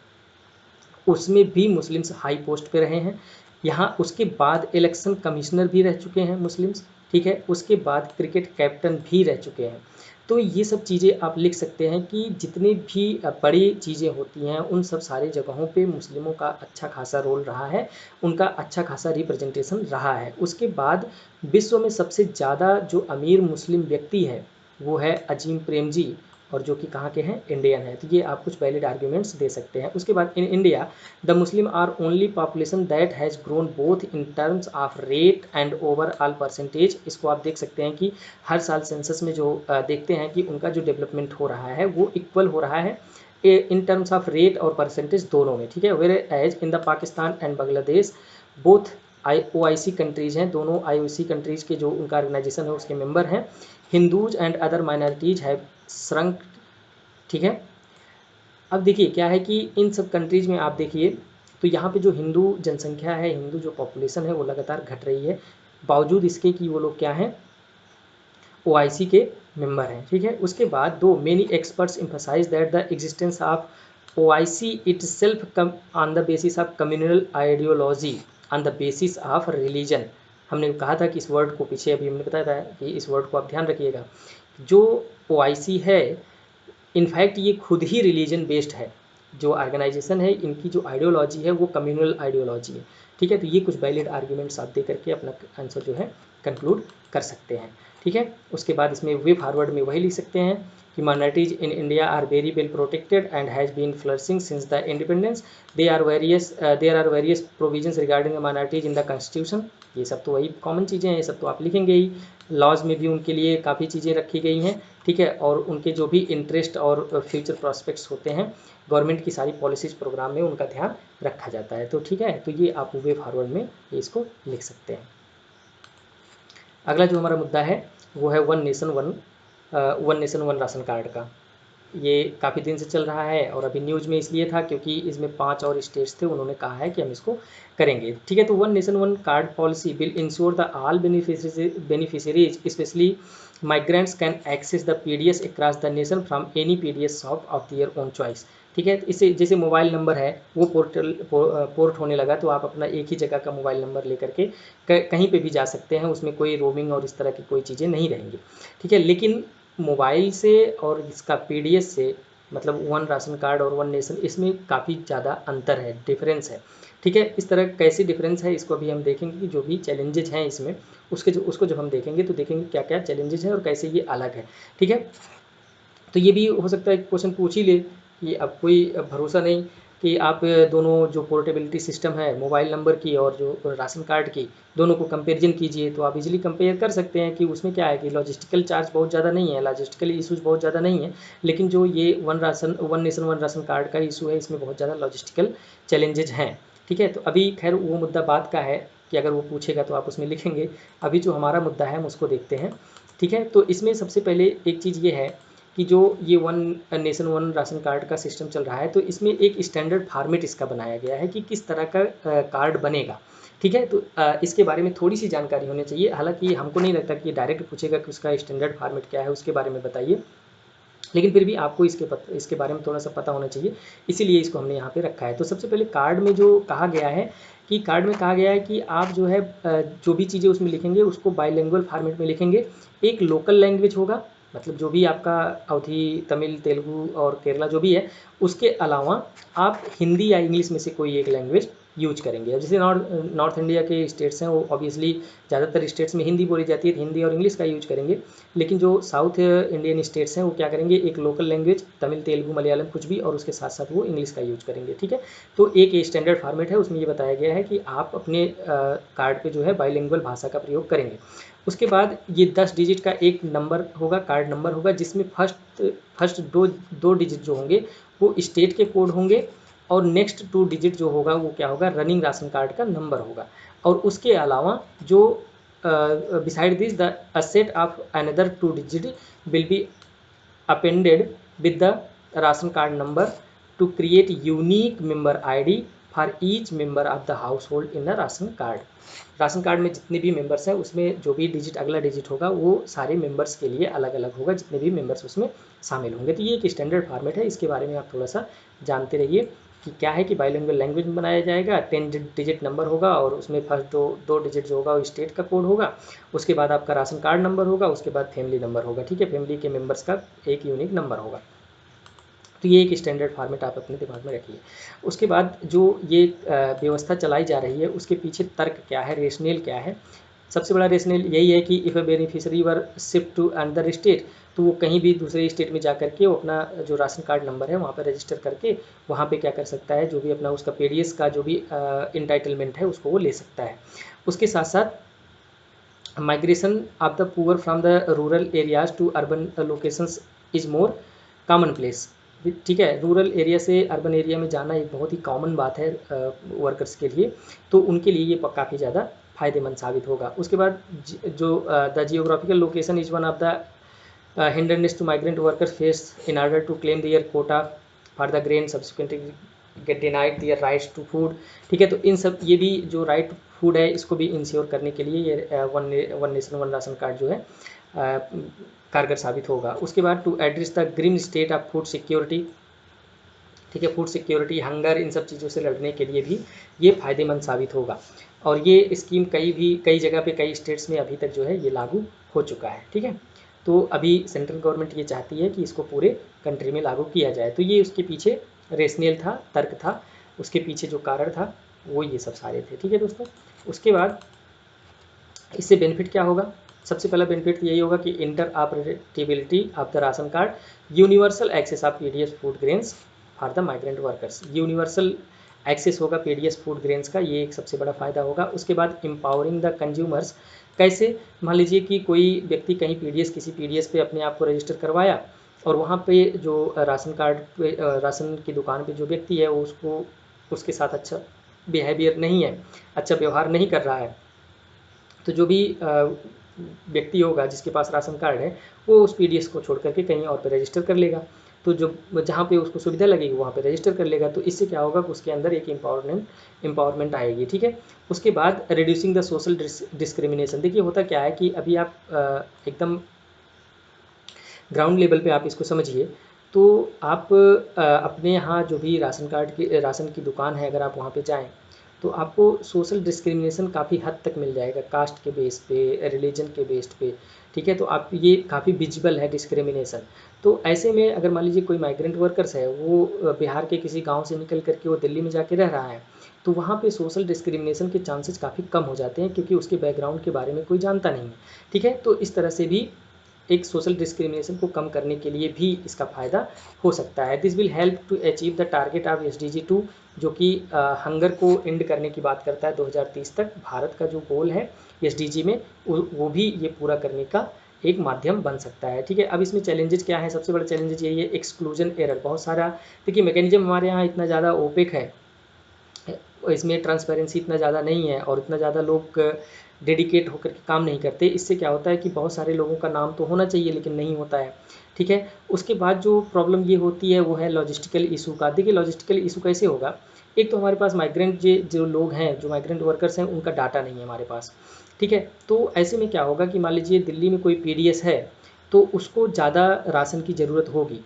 उसमें भी मुस्लिम्स हाई पोस्ट पे रहे हैं। यहाँ उसके बाद इलेक्शन कमिश्नर भी रह चुके हैं मुस्लिम्स। ठीक है, उसके बाद क्रिकेट कैप्टन भी रह चुके हैं। तो ये सब चीज़ें आप लिख सकते हैं कि जितनी भी बड़ी चीज़ें होती हैं उन सब सारी जगहों पे मुस्लिमों का अच्छा खासा रोल रहा है, उनका अच्छा खासा रिप्रेजेंटेशन रहा है। उसके बाद विश्व में सबसे ज़्यादा जो अमीर मुस्लिम व्यक्ति है वो है अजीम प्रेमजी, और जो कि कहाँ के हैं, इंडियन है। तो ये आप कुछ वैलिड आर्ग्यूमेंट्स दे सकते हैं। उसके बाद in India the Muslim are only population that has grown both in terms of rate and overall percentage. इसको आप देख सकते हैं कि हर साल सेंसस में जो देखते हैं कि उनका जो डेवलपमेंट हो रहा है वो इक्वल हो रहा है इन टर्म्स ऑफ रेट और परसेंटेज दोनों में। ठीक है, whereas in the Pakistan and Bangladesh both OIC countries हैं, दोनों IOC कंट्रीज़ के जो उनका ऑर्गेनाइजेशन है उसके मेंबर हैं। Hindus and other minorities have shrunk. ठीक है, अब देखिए क्या है कि इन सब कंट्रीज़ में आप देखिए तो यहाँ पे जो हिंदू जनसंख्या है, हिंदू जो पॉपुलेशन है वो लगातार घट रही है, बावजूद इसके कि वो लोग क्या हैं, OIC के मेंबर हैं, ठीक है। उसके बाद दो, many experts emphasise that the existence of OIC itself come on the basis of communal ideology on the basis of religion। हमने कहा था कि इस वर्ड को पीछे अभी हमने बताया था कि इस वर्ड को आप ध्यान रखिएगा। जो OIC है इनफैक्ट ये खुद ही रिलीजन बेस्ड है। जो ऑर्गेनाइजेशन है इनकी जो आइडियोलॉजी है वो कम्युनल आइडियोलॉजी है, ठीक है। तो ये कुछ वैलिड आर्ग्यूमेंट्स आप दे करके अपना आंसर जो है कंक्लूड कर सकते हैं, ठीक है। उसके बाद इसमें वे फॉरवर्ड में वही लिख सकते हैं कि minorities in India are very well protected and has been flourishing since the independence. There are various provisions regarding the minorities in the constitution. ये सब तो वही कॉमन चीज़ें हैं, ये सब तो आप लिखेंगे ही। लॉज में भी उनके लिए काफ़ी चीज़ें रखी गई हैं, ठीक है। और उनके जो भी इंटरेस्ट और फ्यूचर प्रॉस्पेक्ट्स होते हैं गवर्नमेंट की सारी पॉलिसीज़ प्रोग्राम में उनका ध्यान रखा जाता है। तो ठीक है, तो ये आप वे फॉरवर्ड में इसको लिख सकते हैं। अगला जो हमारा मुद्दा है वो है one nation one ration card का। ये काफ़ी दिन से चल रहा है और अभी न्यूज़ में इसलिए था क्योंकि इसमें 5 और स्टेट्स थे, उन्होंने कहा है कि हम इसको करेंगे, ठीक है। तो one nation one card policy will ensure the all beneficiaries especially migrants can access the PDS across the nation from any PDS shop of their own choice, ठीक है। इससे जैसे मोबाइल नंबर है वो पोर्ट होने लगा तो आप अपना एक ही जगह का मोबाइल नंबर लेकर के कहीं पे भी जा सकते हैं, उसमें कोई रोमिंग और इस तरह की कोई चीज़ें नहीं रहेंगी, ठीक है। लेकिन मोबाइल से और इसका PDS से मतलब वन राशन कार्ड और वन नेशन इसमें काफ़ी ज़्यादा अंतर है, डिफरेंस है, ठीक है। इस तरह कैसी डिफरेंस है इसको अभी हम देखेंगे कि जो भी चैलेंजेज हैं इसमें उसको जब हम देखेंगे तो देखेंगे क्या क्या चैलेंजेज हैं और कैसे ये अलग है, ठीक है। तो ये भी हो सकता है क्वेश्चन पूछ ही ले कि अब कोई भरोसा नहीं कि आप दोनों जो पोर्टेबिलिटी सिस्टम है मोबाइल नंबर की और जो राशन कार्ड की दोनों को कंपेरिजन कीजिए तो आप इजीली कंपेयर कर सकते हैं कि उसमें क्या है कि लॉजिस्टिकल चार्ज बहुत ज़्यादा नहीं है, लॉजिस्टिकल इशूज़ बहुत ज़्यादा नहीं है। लेकिन जो ये one nation one ration card का इशू है इसमें बहुत ज़्यादा लॉजिस्टिकल चैलेंजेज हैं, ठीक है। तो अभी खैर वो मुद्दा बात का है कि अगर वो पूछेगा तो आप उसमें लिखेंगे। अभी जो हमारा मुद्दा है हम उसको देखते हैं, ठीक है। तो इसमें सबसे पहले एक चीज़ ये है कि जो ये one nation one ration card का सिस्टम चल रहा है तो इसमें एक स्टैंडर्ड फॉर्मेट इसका बनाया गया है कि किस तरह का कार्ड बनेगा, ठीक है। तो इसके बारे में थोड़ी सी जानकारी होनी चाहिए। हालांकि हमको नहीं लगता कि डायरेक्ट पूछेगा कि उसका स्टैंडर्ड फॉर्मेट क्या है, उसके बारे में बताइए, लेकिन फिर भी आपको इसके बारे में थोड़ा सा पता होना चाहिए, इसीलिए इसको हमने यहाँ पे रखा है। तो सबसे पहले कार्ड में जो कहा गया है कि कार्ड में कहा गया है कि आप जो है जो भी चीज़ें उसमें लिखेंगे उसको बाइलिंगुअल फॉर्मेट में लिखेंगे। एक लोकल लैंग्वेज होगा, मतलब जो भी आपका अवधी, तमिल, तेलुगु और केरला जो भी है, उसके अलावा आप हिंदी या इंग्लिश में से कोई एक लैंग्वेज यूज करेंगे। अब जैसे नॉर्थ इंडिया के स्टेट्स हैं वो ऑब्वियसली ज़्यादातर स्टेट्स में हिंदी बोली जाती है, तो हिंदी और इंग्लिश का यूज करेंगे। लेकिन जो साउथ इंडियन स्टेट्स हैं वो क्या करेंगे, एक लोकल लैंग्वेज तमिल, तेलुगु, मलयालम कुछ भी, और उसके साथ साथ वो इंग्लिश का यूज करेंगे, ठीक है। तो एक स्टैंडर्ड फॉर्मेट है, उसमें ये बताया गया है कि आप अपने कार्ड पे जो है बाइलिंगुअल भाषा का प्रयोग करेंगे। उसके बाद ये 10 डिजिट का एक नंबर होगा, कार्ड नंबर होगा, जिसमें फर्स्ट दो डिजिट जो होंगे वो स्टेट के कोड होंगे और नेक्स्ट 2 डिजिट जो होगा वो क्या होगा, रनिंग राशन कार्ड का नंबर होगा। और उसके अलावा जो beside this the a set of another 2 digit will be appended with the ration card number to create unique member ID for each member of the household in the ration card। Ration card में जितने भी members हैं उसमें जो भी digit अगला digit होगा वो सारे मेंबर्स के लिए अलग अलग होगा, जितने भी मेंबर्स उसमें शामिल होंगे। तो ये एक स्टैंडर्ड फॉर्मेट है, इसके बारे में आप थोड़ा सा जानते रहिए कि क्या है कि बाइलिंगुअल लैंग्वेज में बनाया जाएगा। 10 डिजिट नंबर होगा और उसमें फर्स्ट दो डिजिट जो होगा वो स्टेट का कोड होगा, उसके बाद आपका राशन कार्ड नंबर होगा, उसके बाद फैमिली नंबर होगा, ठीक है। फैमिली के मेंबर्स का एक यूनिक नंबर होगा। तो ये एक स्टैंडर्ड फॉर्मेट आप अपने दिमाग में रखिए। उसके बाद जो ये व्यवस्था चलाई जा रही है उसके पीछे तर्क क्या है, रेशनल क्या है। सबसे बड़ा रेशनल यही है कि if a beneficiary were shift to another state, तो वो कहीं भी दूसरे स्टेट में जा करके वो अपना जो राशन कार्ड नंबर है वहाँ पर रजिस्टर करके वहाँ पे क्या कर सकता है, जो भी अपना उसका PDS का जो भी इंटाइटलमेंट है उसको वो ले सकता है। उसके साथ साथ migration of the poor from the rural areas to urban locations is more common place, ठीक है। रूरल एरिया से अर्बन एरिया में जाना एक बहुत ही कॉमन बात है वर्कर्स के लिए, तो उनके लिए ये काफ़ी ज़्यादा फायदेमंद साबित होगा। उसके बाद जो the geographical location is one of the hindrances to migrant workers face in order to claim their quota for the grain subsequently get denied their rights to food, ठीक है। तो इन सब ये भी जो राइट फूड है इसको भी इंश्योर करने के लिए ये one nation one ration card जो है कारगर साबित होगा। उसके बाद to address the grim state of food security, ठीक है, फूड सिक्योरिटी, हंगर, इन सब चीज़ों से लड़ने के लिए भी ये फ़ायदेमंद साबित होगा। और ये स्कीम कई जगह पे, कई स्टेट्स में अभी तक जो है ये लागू हो चुका है। ठीक है, तो अभी सेंट्रल गवर्नमेंट ये चाहती है कि इसको पूरे कंट्री में लागू किया जाए। तो ये उसके पीछे रेशनल था, तर्क था, उसके पीछे जो कारण था वो ये सब सारे थे। ठीक है दोस्तों, उसके बाद इससे बेनिफिट क्या होगा? सबसे पहला बेनिफिट यही होगा कि interoperability of the ration card, universal access of PDS food grains for the migrant workers, universal access होगा पीडीएस फूड ग्रेन्स का, ये एक सबसे बड़ा फायदा होगा। उसके बाद एम्पावरिंग द कंज्यूमर्स, कैसे? मान लीजिए कि कोई व्यक्ति कहीं पीडीएस, किसी पीडीएस पे अपने आप को रजिस्टर करवाया और वहाँ पे जो राशन कार्ड पे राशन की दुकान पे जो व्यक्ति है वो उसको उसके साथ अच्छा बिहेवियर नहीं है, अच्छा व्यवहार नहीं कर रहा है, तो जो भी व्यक्ति होगा जिसके पास राशन कार्ड है वो उस पीडीएस को छोड़ करके कहीं और पे रजिस्टर कर लेगा। तो जो जहाँ पे उसको सुविधा लगेगी वहाँ पे रजिस्टर कर लेगा। तो इससे क्या होगा कि उसके अंदर एक एम्पावरमेंट आएगी। ठीक है, उसके बाद रिड्यूसिंग द सोशल डिस्क्रिमिनेशन। देखिए होता क्या है कि अभी आप एकदम ग्राउंड लेवल पे आप इसको समझिए, तो आप अपने यहाँ जो भी राशन की दुकान है, अगर आप वहाँ पे जाएँ तो आपको सोशल डिस्क्रिमिनेशन काफ़ी हद तक मिल जाएगा, कास्ट के बेस पे, रिलीजन के बेस पे। ठीक है, तो आप ये काफ़ी विजिबल है डिस्क्रिमिनेशन। तो ऐसे में अगर मान लीजिए कोई माइग्रेंट वर्कर्स है, वो बिहार के किसी गांव से निकल करके वो दिल्ली में जाके रह रहा है, तो वहाँ पे सोशल डिस्क्रिमिनेशन के चांसेस काफ़ी कम हो जाते हैं, क्योंकि उसके बैकग्राउंड के बारे में कोई जानता नहीं है। ठीक है, तो इस तरह से भी एक सोशल डिस्क्रिमिनेशन को कम करने के लिए भी इसका फ़ायदा हो सकता है। This will help to achieve the target of SDG 2, जो कि हंगर को एंड करने की बात करता है 2030 तक। भारत का जो गोल है SDG में, वो भी ये पूरा करने का एक माध्यम बन सकता है। ठीक है, अब इसमें चैलेंजेस क्या है? सबसे बड़ा चैलेंजेस यही है, एक्सक्लूजन एरर। बहुत सारा देखिए मैकेनिज्म हमारे यहाँ इतना ज़्यादा ओपेक है, इसमें ट्रांसपेरेंसी इतना ज़्यादा नहीं है और इतना ज़्यादा लोग डेडिकेट होकर के काम नहीं करते। इससे क्या होता है कि बहुत सारे लोगों का नाम तो होना चाहिए लेकिन नहीं होता है। ठीक है, उसके बाद जो प्रॉब्लम ये होती है वो है लॉजिस्टिकल इशू का। देखिए लॉजिस्टिकल इशू कैसे होगा? एक तो हमारे पास माइग्रेंट जो लोग हैं, जो माइग्रेंट वर्कर्स हैं, उनका डाटा नहीं है हमारे पास। ठीक है, तो ऐसे में क्या होगा कि मान लीजिए दिल्ली में कोई पीडीएस है तो उसको ज़्यादा राशन की ज़रूरत होगी,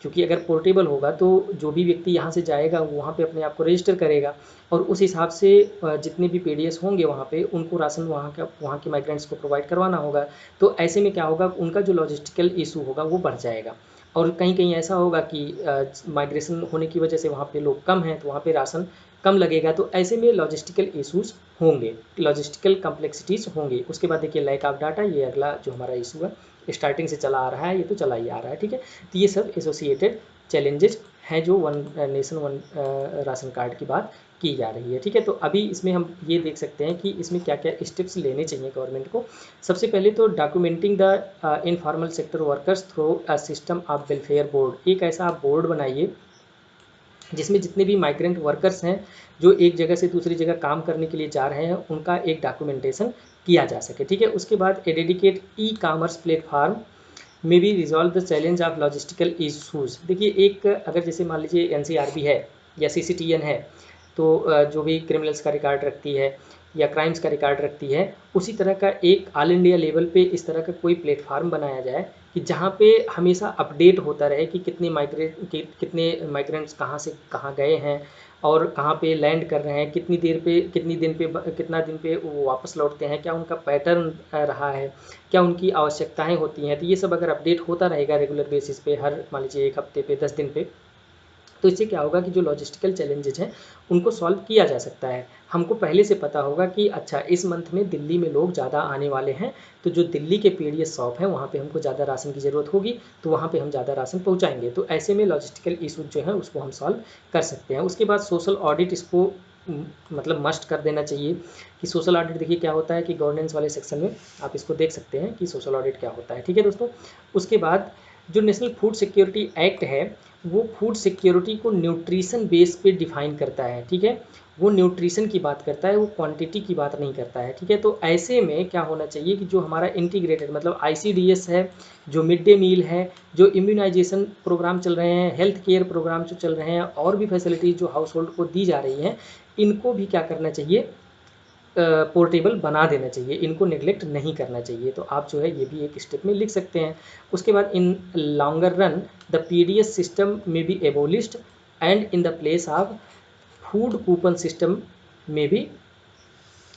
क्योंकि अगर पोर्टेबल होगा तो जो भी व्यक्ति यहाँ से जाएगा वो वहाँ पे अपने आप को रजिस्टर करेगा और उस हिसाब से जितने भी पीडीएस होंगे वहाँ पे उनको राशन वहाँ के माइग्रेंट्स को प्रोवाइड करवाना होगा। तो ऐसे में क्या होगा, उनका जो लॉजिस्टिकल इशू होगा वो बढ़ जाएगा। और कहीं कहीं ऐसा होगा कि माइग्रेशन होने की वजह से वहाँ पे लोग कम हैं तो वहाँ पे राशन कम लगेगा। तो ऐसे में लॉजिस्टिकल इशूज़ होंगे, लॉजिस्टिकल कम्प्लेक्सिटीज़ होंगे। उसके बाद देखिए लैक ऑफ डाटा, ये अगला जो हमारा इशू है, स्टार्टिंग से चला आ रहा है, ये तो चला ही आ रहा है। ठीक है, तो ये सब एसोसिएटेड चैलेंजेस हैं जो one nation one ration card की बात की जा रही है। ठीक है, तो अभी इसमें हम ये देख सकते हैं कि इसमें क्या क्या स्टेप्स लेने चाहिए गवर्नमेंट को। सबसे पहले तो documenting the informal sector workers through a system of welfare board. एक ऐसा आप बोर्ड बनाइए जिसमें जितने भी माइग्रेंट वर्कर्स हैं जो एक जगह से दूसरी जगह काम करने के लिए जा रहे हैं, उनका एक डॉक्यूमेंटेशन किया जा सके। ठीक है, उसके बाद a dedicate e commerce platform may be resolve the challenge of logistical issues. देखिए एक अगर जैसे मान लीजिए NCRB है या CCTN है, तो जो भी क्रिमिनल्स का रिकॉर्ड रखती है या क्राइम्स का रिकॉर्ड रखती है, उसी तरह का एक ऑल इंडिया लेवल पे इस तरह का कोई प्लेटफार्म बनाया जाए कि जहाँ पे हमेशा अपडेट होता रहे कि कितने माइग्रेंट्स कहाँ से कहाँ गए हैं और कहाँ पे लैंड कर रहे हैं, कितनी कितना दिन पे वो वापस लौटते हैं, क्या उनका पैटर्न रहा है, क्या उनकी आवश्यकताएं होती हैं। तो ये सब अगर अपडेट होता रहेगा रेगुलर बेसिस पे, हर मान लीजिए 1 हफ्ते पे, 10 दिन पे, तो इससे क्या होगा कि जो लॉजिस्टिकल चैलेंजेज हैं उनको सॉल्व किया जा सकता है। हमको पहले से पता होगा कि अच्छा इस मंथ में दिल्ली में लोग ज़्यादा आने वाले हैं, तो जो दिल्ली के पीडीएस शॉप है वहाँ पे हमको ज़्यादा राशन की ज़रूरत होगी, तो वहाँ पे हम ज़्यादा राशन पहुँचाएंगे। तो ऐसे में लॉजिस्टिकल इशू जो है उसको हम सॉल्व कर सकते हैं। उसके बाद सोशल ऑडिट, इसको मतलब मस्ट कर देना चाहिए कि सोशल ऑडिट। देखिए क्या होता है कि गवर्नेंस वाले सेक्शन में आप इसको देख सकते हैं कि सोशल ऑडिट क्या होता है। ठीक है दोस्तों, उसके बाद जो नेशनल फूड सिक्योरिटी एक्ट है वो फूड सिक्योरिटी को न्यूट्रिशन बेस पे डिफाइन करता है। ठीक है, वो न्यूट्रिशन की बात करता है, वो क्वांटिटी की बात नहीं करता है। ठीक है, तो ऐसे में क्या होना चाहिए कि जो हमारा इंटीग्रेटेड मतलब ICDS है, जो मिड डे मील है, जो इम्यूनाइजेशन प्रोग्राम चल रहे हैं, हेल्थ केयर प्रोग्राम जो चल रहे हैं और भी फैसिलिटीज़ जो हाउस होल्ड को दी जा रही हैं, इनको भी क्या करना चाहिए, पोर्टेबल बना देना चाहिए, इनको नेग्लेक्ट नहीं करना चाहिए। तो आप जो है ये भी एक स्टेप में लिख सकते हैं। उसके बाद in longer run the PDS system में be abolished and in the place of food coupon system में बी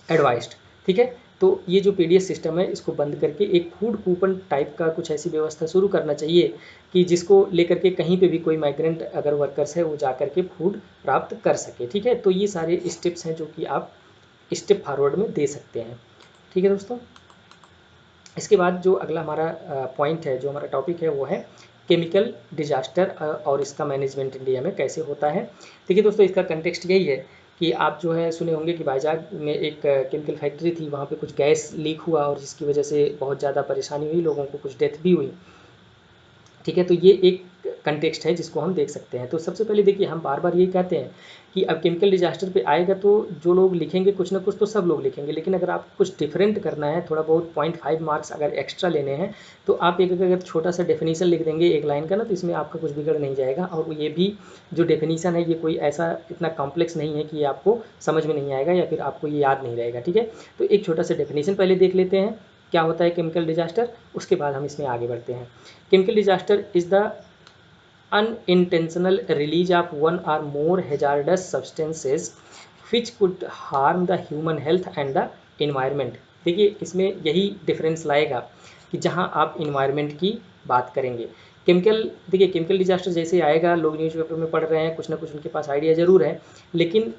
एडवाइस्ड। ठीक है, तो ये जो पीडीएस सिस्टम है इसको बंद करके एक फूड कूपन टाइप का कुछ ऐसी व्यवस्था शुरू करना चाहिए कि जिसको लेकर के कहीं पे भी कोई माइग्रेंट अगर वर्कर्स है वो जा करके फूड प्राप्त कर सके। ठीक है, तो ये सारे स्टेप्स हैं जो कि आप स्टेप फॉरवर्ड में दे सकते हैं। ठीक है दोस्तों, इसके बाद जो अगला हमारा पॉइंट है, जो हमारा टॉपिक है वो है केमिकल डिजास्टर और इसका मैनेजमेंट इंडिया में कैसे होता है। देखिए दोस्तों, इसका कंटेक्स्ट यही है कि आप जो है सुने होंगे कि वाइजाग में एक केमिकल फैक्ट्री थी, वहाँ पे कुछ गैस लीक हुआ और जिसकी वजह से बहुत ज़्यादा परेशानी हुई, लोगों को कुछ डेथ भी हुई। ठीक है, तो ये एक कंटेक्स्ट है जिसको हम देख सकते हैं। तो सबसे पहले देखिए, हम बार बार ये कहते हैं कि अब केमिकल डिजास्टर पे आएगा तो जो लोग लिखेंगे कुछ ना कुछ तो सब लोग लिखेंगे, लेकिन अगर आप कुछ डिफरेंट करना है, थोड़ा बहुत 0.5 मार्क्स अगर एक्स्ट्रा लेने हैं, तो आप एक अगर छोटा सा डेफिनीशन लिख देंगे एक लाइन का ना, तो इसमें आपका कुछ बिगड़ नहीं जाएगा। और ये भी जो डेफिनीशन है ये कोई ऐसा इतना कॉम्प्लेक्स नहीं है कि ये आपको समझ में नहीं आएगा या फिर आपको ये याद नहीं रहेगा। ठीक है, तो एक छोटा सा डेफिनेशन पहले देख लेते हैं क्या होता है केमिकल डिजास्टर, उसके बाद हम इसमें आगे बढ़ते हैं। Chemical disaster is the unintentional release of one or more hazardous substances which could harm the human health and the environment। देखिए, इसमें यही डिफरेंस लाएगा कि जहां आप इन्वायरमेंट की बात करेंगे। देखिए केमिकल डिजास्टर जैसे आएगा, लोग न्यूज़पेपर में पढ़ रहे हैं, कुछ ना कुछ उनके पास आइडिया ज़रूर है, लेकिन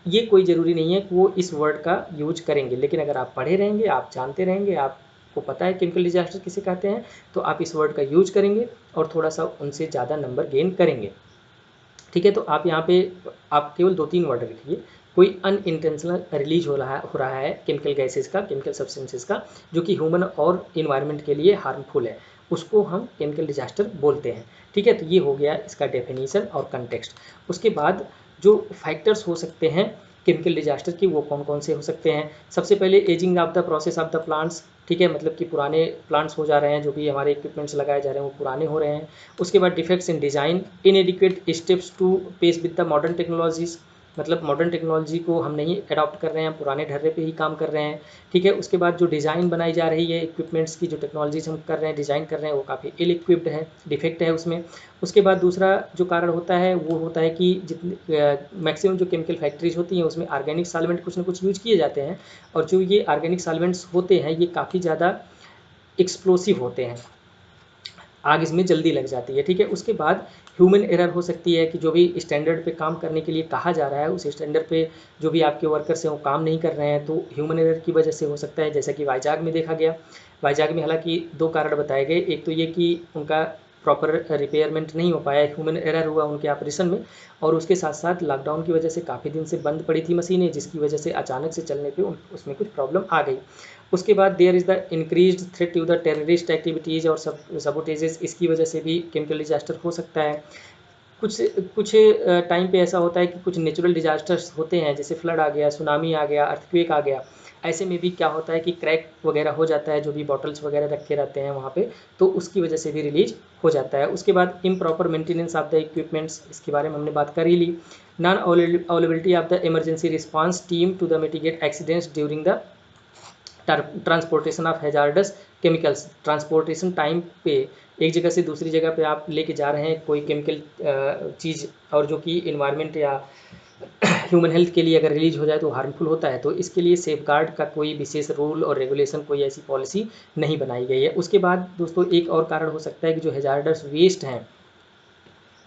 ये कोई ज़रूरी नहीं है कि वो इस वर्ड का यूज करेंगे। लेकिन अगर आप पढ़े रहेंगे, आप जानते रहेंगे, आपको पता है केमिकल डिजास्टर किसे कहते हैं, तो आप इस वर्ड का यूज करेंगे और थोड़ा सा उनसे ज़्यादा नंबर गेन करेंगे। ठीक है, तो आप यहाँ पे आप केवल 2-3 वर्ड लिखिए। कोई अनइंटेंशनल रिलीज हो रहा है केमिकल गैसेस का, केमिकल सब्सटेंसेस का, जो कि ह्यूमन और इन्वायरमेंट के लिए हार्मफुल है, उसको हम केमिकल डिजास्टर बोलते हैं। ठीक है, तो ये हो गया इसका डेफिनेशन और कंटेक्स्ट। उसके बाद जो फैक्टर्स हो सकते हैं केमिकल डिजास्टर की, वो कौन कौन से हो सकते हैं। सबसे पहले ageing of the process of the plants. ठीक है, मतलब कि पुराने प्लांट्स हो जा रहे हैं, जो भी हमारे इक्विपमेंट्स लगाए जा रहे हैं वो पुराने हो रहे हैं। उसके बाद defects in design, inadequate steps to pace with the modern technologies, मतलब मॉडर्न टेक्नोलॉजी को हम नहीं अडॉप्ट कर रहे हैं, पुराने ढर्रे पे ही काम कर रहे हैं। ठीक है, उसके बाद जो डिज़ाइन बनाई जा रही है इक्विपमेंट्स की, जो टेक्नोलॉजीज हम कर रहे हैं, डिज़ाइन कर रहे हैं, वो काफ़ी इल इक्विप्ड है, डिफेक्ट है उसमें। उसके बाद दूसरा जो कारण होता है वो होता है कि जितने मैक्सिमम जो केमिकल फैक्ट्रीज होती हैं उसमें ऑर्गेनिक सॉल्वेंट कुछ ना कुछ यूज किए जाते हैं, और जो ये ऑर्गेनिक सॉल्वेंट्स होते हैं ये काफ़ी ज़्यादा एक्सप्लोसिव होते हैं, आग इसमें जल्दी लग जाती है। ठीक है, उसके बाद ह्यूमन एरर हो सकती है कि जो भी स्टैंडर्ड पे काम करने के लिए कहा जा रहा है उस स्टैंडर्ड पे जो भी आपके वर्कर्स हैं वो काम नहीं कर रहे हैं, तो ह्यूमन एरर की वजह से हो सकता है, जैसा कि वाइजाग में देखा गया। वाइजाग में हालांकि 2 कारण बताए गए, एक तो ये कि उनका प्रॉपर रिपेयरमेंट नहीं हो पाया, ह्यूमन एरर हुआ उनके ऑपरेशन में, और उसके साथ साथ लॉकडाउन की वजह से काफ़ी दिन से बंद पड़ी थी मशीनें, जिसकी वजह से अचानक से चलने पे उसमें कुछ प्रॉब्लम आ गई। उसके बाद there is the increase threat to the terrorist activities और सबोटेजेस, इसकी वजह से भी केमिकल डिजास्टर हो सकता है। कुछ कुछ टाइम पे ऐसा होता है कि कुछ नेचुरल डिजास्टर्स होते हैं, जैसे फ्लड आ गया, सुनामी आ गया, अर्थक्वेक आ गया। ऐसे में भी क्या होता है कि क्रैक वगैरह हो जाता है, जो भी बॉटल्स वगैरह रखे रहते हैं वहाँ पे, तो उसकी वजह से भी रिलीज हो जाता है। उसके बाद improper maintenance of the equipments, इसके बारे में हमने बात कर ही ली। Non availability of the emergency response team to the mitigate accidents during the transportation of hazardous chemicals. Transportation time पे एक जगह से दूसरी जगह पे आप लेके जा रहे हैं कोई केमिकल चीज़, और जो कि इन्वायरमेंट या ह्यूमन हेल्थ के लिए अगर रिलीज हो जाए तो हार्मफुल होता है, तो इसके लिए सेफ गार्ड का कोई विशेष रूल और रेगुलेशन, कोई ऐसी पॉलिसी नहीं बनाई गई है। उसके बाद दोस्तों एक और कारण हो सकता है कि जो हैजार्डस वेस्ट हैं,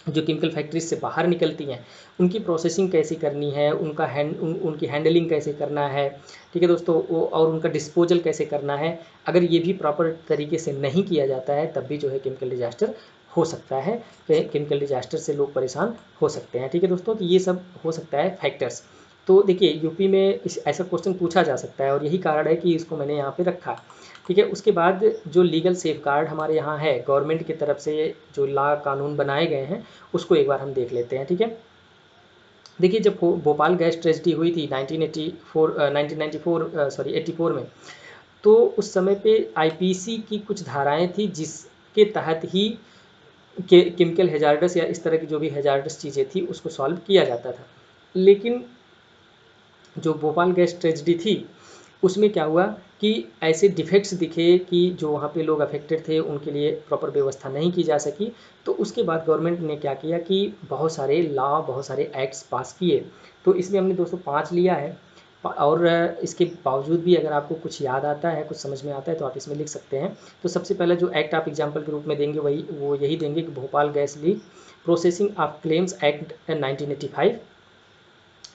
जो केमिकल फैक्ट्रीज से बाहर निकलती हैं, उनकी प्रोसेसिंग कैसे करनी है, उनकी हैंडलिंग कैसे करना है। ठीक है दोस्तों, और उनका डिस्पोजल कैसे करना है, अगर ये भी प्रॉपर तरीके से नहीं किया जाता है तब भी जो है केमिकल डिजास्टर हो सकता है, केमिकल डिजास्टर से लोग परेशान हो सकते हैं। ठीक है दोस्तों, तो ये सब हो सकता है फैक्टर्स। तो देखिए यूपी में ऐसा क्वेश्चन पूछा जा सकता है, और यही कारण है कि इसको मैंने यहाँ पे रखा। ठीक है, उसके बाद जो लीगल सेफ गार्ड हमारे यहाँ है गवर्नमेंट की तरफ से, जो लॉ कानून बनाए गए हैं, उसको एक बार हम देख लेते हैं। ठीक है, देखिए जब भोपाल गैस ट्रेजेडी हुई थी 1984 में, तो उस समय पे आईपीसी की कुछ धाराएं थी जिसके तहत ही केमिकल हैजार्डस या इस तरह की जो भी हैजार्डस चीज़ें थी उसको सॉल्व किया जाता था। लेकिन जो भोपाल गैस ट्रेजिडी थी उसमें क्या हुआ कि ऐसे डिफेक्ट्स दिखे कि जो वहाँ पे लोग अफेक्टेड थे उनके लिए प्रॉपर व्यवस्था नहीं की जा सकी। तो उसके बाद गवर्नमेंट ने क्या किया कि बहुत सारे लॉ, बहुत सारे एक्ट्स पास किए। तो इसमें हमने 205 लिया है। और इसके बावजूद भी अगर आपको कुछ याद आता है, कुछ समझ में आता है तो आप इसमें लिख सकते हैं। तो सबसे पहला जो एक्ट आप एग्जाम्पल के रूप में देंगे वो यही देंगे कि Bhopal gas leak processing of claims act 1985,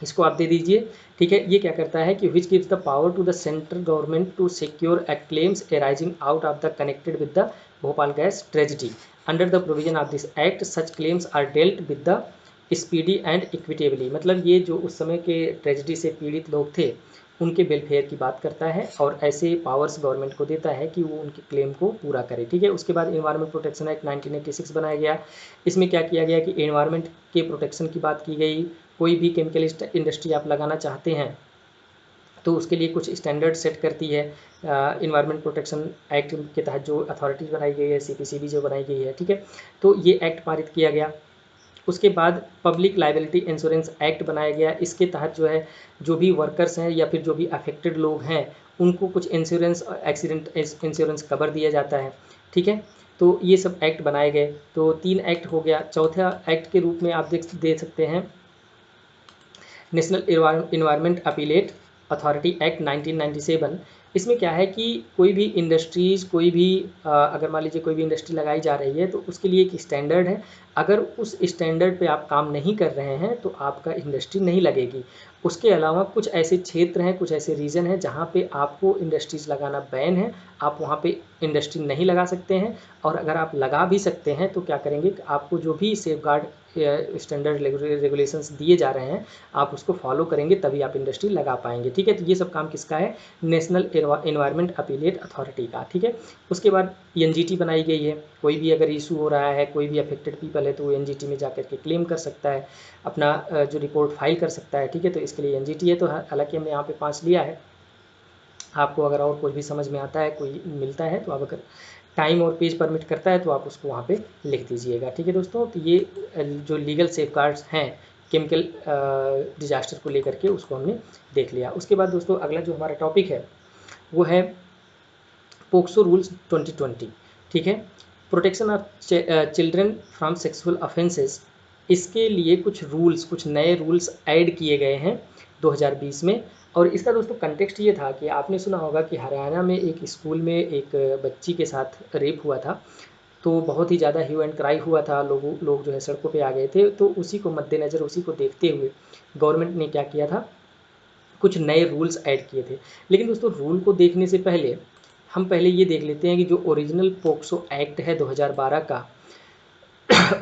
इसको आप दे दीजिए। ठीक है, ये क्या करता है कि which gives the power to the central government to secure claims arising out of the connected with the Bhopal gas tragedy under the provision of this act such claims are dealt with the speedy and equitably. मतलब ये जो उस समय के tragedy से पीड़ित लोग थे उनके वेलफेयर की बात करता है और ऐसे पावर्स गवर्नमेंट को देता है कि वो उनके क्लेम को पूरा करे। ठीक है, उसके बाद एनवायरमेंट प्रोटेक्शन एक्ट 1986 बनाया गया। इसमें क्या किया गया कि एनवायरमेंट के प्रोटेक्शन की बात की गई। कोई भी केमिकल इंडस्ट्री आप लगाना चाहते हैं तो उसके लिए कुछ स्टैंडर्ड सेट करती है। इन्वायरमेंट प्रोटेक्शन एक्ट के तहत जो अथॉरिटीज़ बनाई गई है, सीपीसीबी जो बनाई गई है। ठीक है, तो ये एक्ट पारित किया गया। उसके बाद पब्लिक लाइबिलिटी इंश्योरेंस एक्ट बनाया गया। इसके तहत जो है जो भी वर्कर्स हैं या फिर जो भी अफेक्टेड लोग हैं उनको कुछ इंश्योरेंस, एक्सीडेंट इंश्योरेंस कवर दिया जाता है। ठीक है, तो ये सब एक्ट बनाए गए। तो 3 एक्ट हो गया। चौथा एक्ट के रूप में आप दे सकते हैं national environment appellate authority act 1997। इसमें क्या है कि कोई भी इंडस्ट्रीज़, कोई भी अगर मान लीजिए कोई भी इंडस्ट्री लगाई जा रही है तो उसके लिए एक स्टैंडर्ड है। अगर उस स्टैंडर्ड पे आप काम नहीं कर रहे हैं तो आपका इंडस्ट्री नहीं लगेगी। उसके अलावा कुछ ऐसे क्षेत्र हैं, कुछ ऐसे रीजन हैं जहाँ पे आपको इंडस्ट्रीज़ लगाना बैन है, आप वहाँ पे इंडस्ट्री नहीं लगा सकते हैं। और अगर आप लगा भी सकते हैं तो क्या करेंगे कि आपको जो भी सेफगार्ड स्टैंडर्ड रेगुलेशंस दिए जा रहे हैं आप उसको फॉलो करेंगे तभी आप इंडस्ट्री लगा पाएंगे। ठीक है, तो ये सब काम किसका है? नेशनल एनवायरमेंट अपीलेट अथॉरिटी का। ठीक है, उसके बाद एनजीटी बनाई गई है। कोई भी अगर इशू हो रहा है, कोई भी अफेक्टेड पीपल है तो वो एनजीटी में जाकर के क्लेम कर सकता है, अपना जो रिपोर्ट फाइल कर सकता है। ठीक है, तो इसके लिए एनजीटी है। तो हालांकि हमने यहाँ पे 5 लिया है। आपको अगर और कुछ भी समझ में आता है, कोई मिलता है तो आप अगर टाइम और पेज परमिट करता है तो आप उसको वहाँ पे लिख दीजिएगा। ठीक है दोस्तों, तो ये जो लीगल सेफगार्ड्स हैं केमिकल डिजास्टर को लेकर के उसको हमने देख लिया। उसके बाद दोस्तों अगला जो हमारा टॉपिक है वो है पोक्सो रूल्स 2020। ठीक है, protection of children from sexual offences. इसके लिए कुछ रूल्स, कुछ नए रूल्स ऐड किए गए हैं 2020 में। और इसका दोस्तों कंटेक्स्ट ये था कि आपने सुना होगा कि हरियाणा में एक स्कूल में एक बच्ची के साथ रेप हुआ था। तो बहुत ही ज़्यादा ह्यू एंड क्राई हुआ था, लोग जो है सड़कों पे आ गए थे। तो उसी को मद्देनज़र, उसी को देखते हुए गवर्नमेंट ने क्या किया था, कुछ नए रूल्स ऐड किए थे। लेकिन दोस्तों रूल को देखने से पहले हम पहले ये देख लेते हैं कि जो ओरिजिनल पोक्सो एक्ट है 2012 का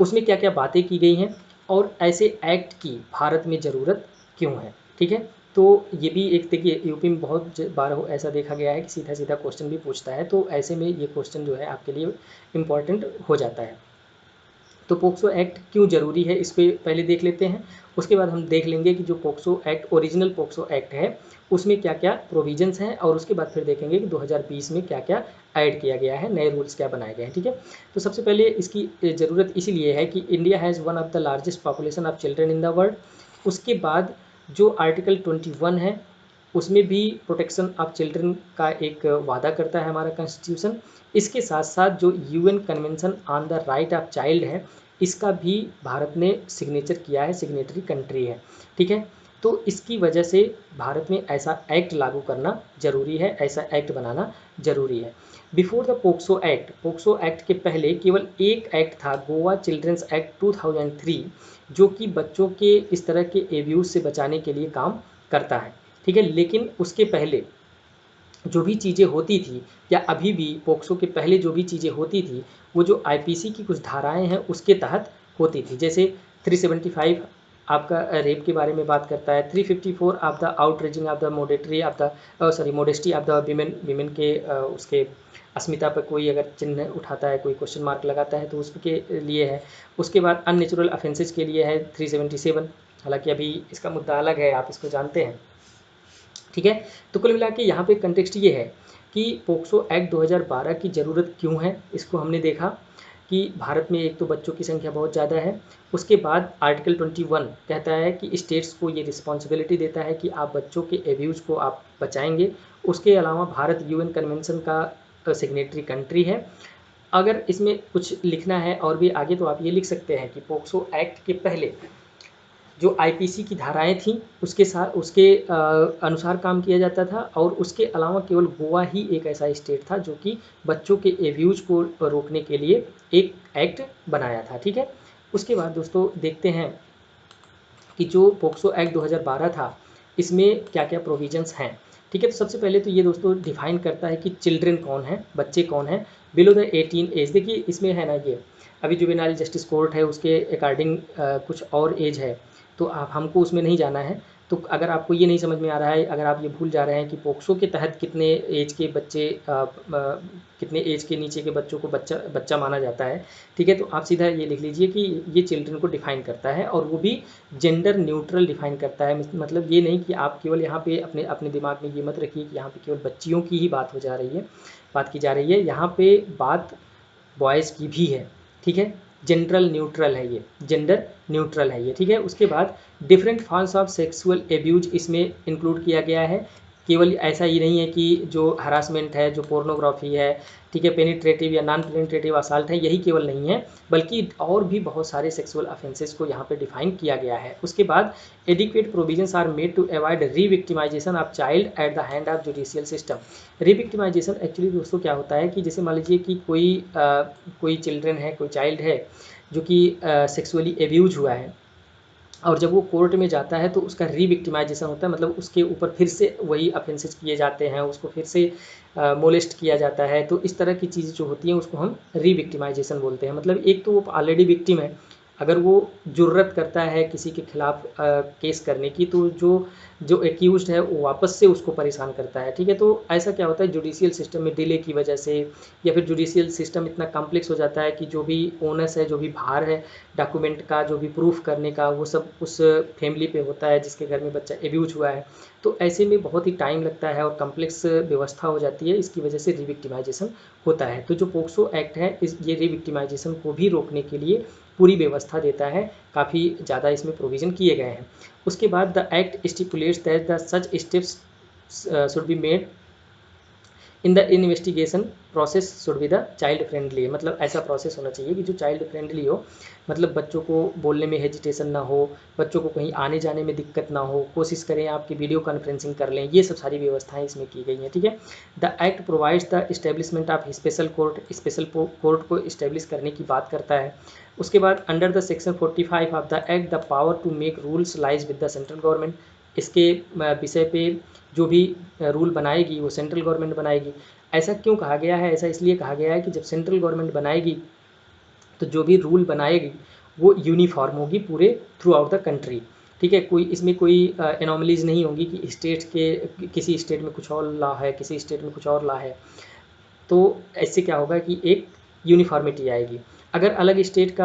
उसमें क्या क्या बातें की गई हैं और ऐसे एक्ट की भारत में ज़रूरत क्यों है। ठीक है, तो ये भी एक देखिए यूपी में बहुत बार ऐसा देखा गया है कि सीधा सीधा क्वेश्चन भी पूछता है, तो ऐसे में ये क्वेश्चन जो है आपके लिए इम्पॉर्टेंट हो जाता है। तो पोक्सो एक्ट क्यों ज़रूरी है इस पर पहले देख लेते हैं। उसके बाद हम देख लेंगे कि जो POCSO act, original POCSO act है उसमें क्या क्या प्रोविजंस हैं, और उसके बाद फिर देखेंगे कि 2020 में क्या क्या ऐड किया गया है, नए रूल्स क्या बनाए गए हैं। ठीक है, तो सबसे पहले इसकी ज़रूरत इसीलिए है कि India has one of the largest population of children in the world. उसके बाद जो आर्टिकल 21 है उसमें भी प्रोटेक्शन ऑफ चिल्ड्रन का एक वादा करता है हमारा कॉन्स्टिट्यूशन। इसके साथ साथ जो UN convention on the right of child है इसका भी भारत ने सिग्नेचर किया है, सिग्नेटरी कंट्री है। ठीक है, तो इसकी वजह से भारत में ऐसा एक्ट लागू करना ज़रूरी है, ऐसा एक्ट बनाना ज़रूरी है। Before the POCSO act, POCSO act के पहले केवल एक एक्ट था, गोवा चिल्ड्रंस एक्ट 2003, जो कि बच्चों के इस तरह के एब्यूज़ से बचाने के लिए काम करता है। ठीक है, लेकिन उसके पहले जो भी चीज़ें होती थी या अभी भी पोक्सो के पहले जो भी चीज़ें होती थी वो जो आईपीसी की कुछ धाराएं हैं उसके तहत होती थी। जैसे 375 आपका रेप के बारे में बात करता है, 354 of the outraging of the monetary of the modesty of the women के उसके अस्मिता पर कोई अगर चिन्ह उठाता है, कोई क्वेश्चन मार्क लगाता है तो उसके लिए है। उसके बाद अननेचुरल ऑफेंसेज के लिए है 377, हालांकि अभी इसका मुद्दा अलग है, आप इसको जानते हैं। ठीक है, तो कुल मिला के यहाँ पे कंटेक्स्ट ये है कि पोक्सो एक्ट 2012 की ज़रूरत क्यों है, इसको हमने देखा। कि भारत में एक तो बच्चों की संख्या बहुत ज़्यादा है, उसके बाद आर्टिकल 21 कहता है कि स्टेट्स को ये रिस्पॉन्सिबिलिटी देता है कि आप बच्चों के एब्यूज़ को आप बचाएंगे। उसके अलावा भारत यूएन कन्वेंशन का सिग्नेटरी कंट्री है। अगर इसमें कुछ लिखना है और भी आगे तो आप ये लिख सकते हैं कि पोक्सो एक्ट के पहले जो आईपीसी की धाराएं थीं उसके साथ उसके अनुसार काम किया जाता था, और उसके अलावा केवल गोवा ही एक ऐसा स्टेट था जो कि बच्चों के एब्यूज़ को रोकने के लिए एक एक्ट बनाया था। ठीक है, उसके बाद दोस्तों देखते हैं कि जो पोक्सो एक्ट 2012 था इसमें क्या क्या प्रोविजंस हैं। ठीक है, तो सबसे पहले तो ये दोस्तों डिफाइन करता है कि चिल्ड्रन कौन है, बच्चे कौन हैं बिलो द 18 एज। देखिए इसमें है ना, ये अभी जुवेनाइल जस्टिस कोर्ट है उसके अकॉर्डिंग कुछ और एज है, तो आप हमको उसमें नहीं जाना है। तो अगर आपको ये नहीं समझ में आ रहा है, अगर आप ये भूल जा रहे हैं कि पोक्सो के तहत कितने एज के बच्चे कितने एज के नीचे के बच्चों को बच्चा माना जाता है, ठीक है, तो आप सीधा ये लिख लीजिए कि ये चिल्ड्रन को डिफाइन करता है, और वो भी जेंडर न्यूट्रल डिफाइन करता है। मतलब ये नहीं कि आप केवल यहाँ पे अपने अपने दिमाग में ये मत रखिए कि यहाँ पे केवल बच्चियों की ही बात की जा रही है, यहाँ पे बात बॉयज़ की भी है। ठीक है, जेंडर न्यूट्रल है ये, जेंडर न्यूट्रल है ये। ठीक है, उसके बाद different forms of sexual abuse इसमें इंक्लूड किया गया है। केवल ऐसा ही नहीं है कि जो हरासमेंट है, जो पोर्नोग्राफी है, ठीक है, पेनिट्रेटिव या नॉन पेनिट्रेटिव असाल्ट है, यही केवल नहीं है, बल्कि और भी बहुत सारे सेक्सुअल ऑफेंसेस को यहाँ पे डिफाइन किया गया है। उसके बाद adequate provisions are made to avoid revictimisation of child at the hand of judicial system. Revictimisation actually दोस्तों क्या होता है कि जैसे मान लीजिए कि कोई चिल्ड्रन है, कोई चाइल्ड है जो कि सेक्सुअली एब्यूज हुआ है, और जब वो कोर्ट में जाता है तो उसका रीविक्टिमाइजेशन होता है, मतलब उसके ऊपर फिर से वही ऑफेंसेस किए जाते हैं, उसको फिर से मोलेस्ट किया जाता है। तो इस तरह की चीज़ जो होती हैं उसको हम रीविक्टिमाइजेशन बोलते हैं। मतलब एक तो वो ऑलरेडी विक्टिम है, अगर वो जुर्रत करता है किसी के खिलाफ केस करने की, तो जो एक्यूज्ड है वो वापस से उसको परेशान करता है। ठीक है, तो ऐसा क्या होता है जुडिशियल सिस्टम में डिले की वजह से, या फिर जुडिशियल सिस्टम इतना कॉम्प्लेक्स हो जाता है कि जो भी ओनस है, जो भी भार है डॉक्यूमेंट का, जो भी प्रूफ करने का, वो सब उस फैमिली पे होता है जिसके घर में बच्चा एब्यूज हुआ है। तो ऐसे में बहुत ही टाइम लगता है और कम्प्लेक्स व्यवस्था हो जाती है, इसकी वजह से रिविक्टिमाइजेशन होता है। तो जो पोक्सो एक्ट है ये रिविक्टिमाइजेशन को भी रोकने के लिए पूरी व्यवस्था देता है, काफ़ी ज़्यादा इसमें प्रोविज़न किए गए हैं। उसके बाद the act stipulates that the such steps should be made in the investigation process should be the child friendly. मतलब ऐसा प्रोसेस होना चाहिए कि जो चाइल्ड फ्रेंडली हो, मतलब बच्चों को बोलने में हेजिटेशन ना हो, बच्चों को कहीं आने जाने में दिक्कत ना हो, कोशिश करें आपकी वीडियो कॉन्फ्रेंसिंग कर लें, ये सब सारी व्यवस्थाएं इसमें की गई हैं। ठीक है, the act provides the establishment of special court, special court को इस्टेब्लिश करने की बात करता है। उसके बाद under the section 45 of the act the power to make rules lies with the central government. इसके विषय पे जो भी रूल बनाएगी वो सेंट्रल गवर्नमेंट बनाएगी। ऐसा क्यों कहा गया है? ऐसा इसलिए कहा गया है कि जब सेंट्रल गवर्नमेंट बनाएगी तो जो भी रूल बनाएगी वो यूनिफॉर्म होगी पूरे थ्रू आउट द कंट्री। ठीक है, इसमें कोई एनॉमलीज नहीं होंगी कि स्टेट के किसी स्टेट में कुछ और लॉ है, किसी स्टेट में कुछ और लॉ है। तो ऐसे क्या होगा कि एक यूनिफॉर्मिटी आएगी। अगर अलग अलग स्टेट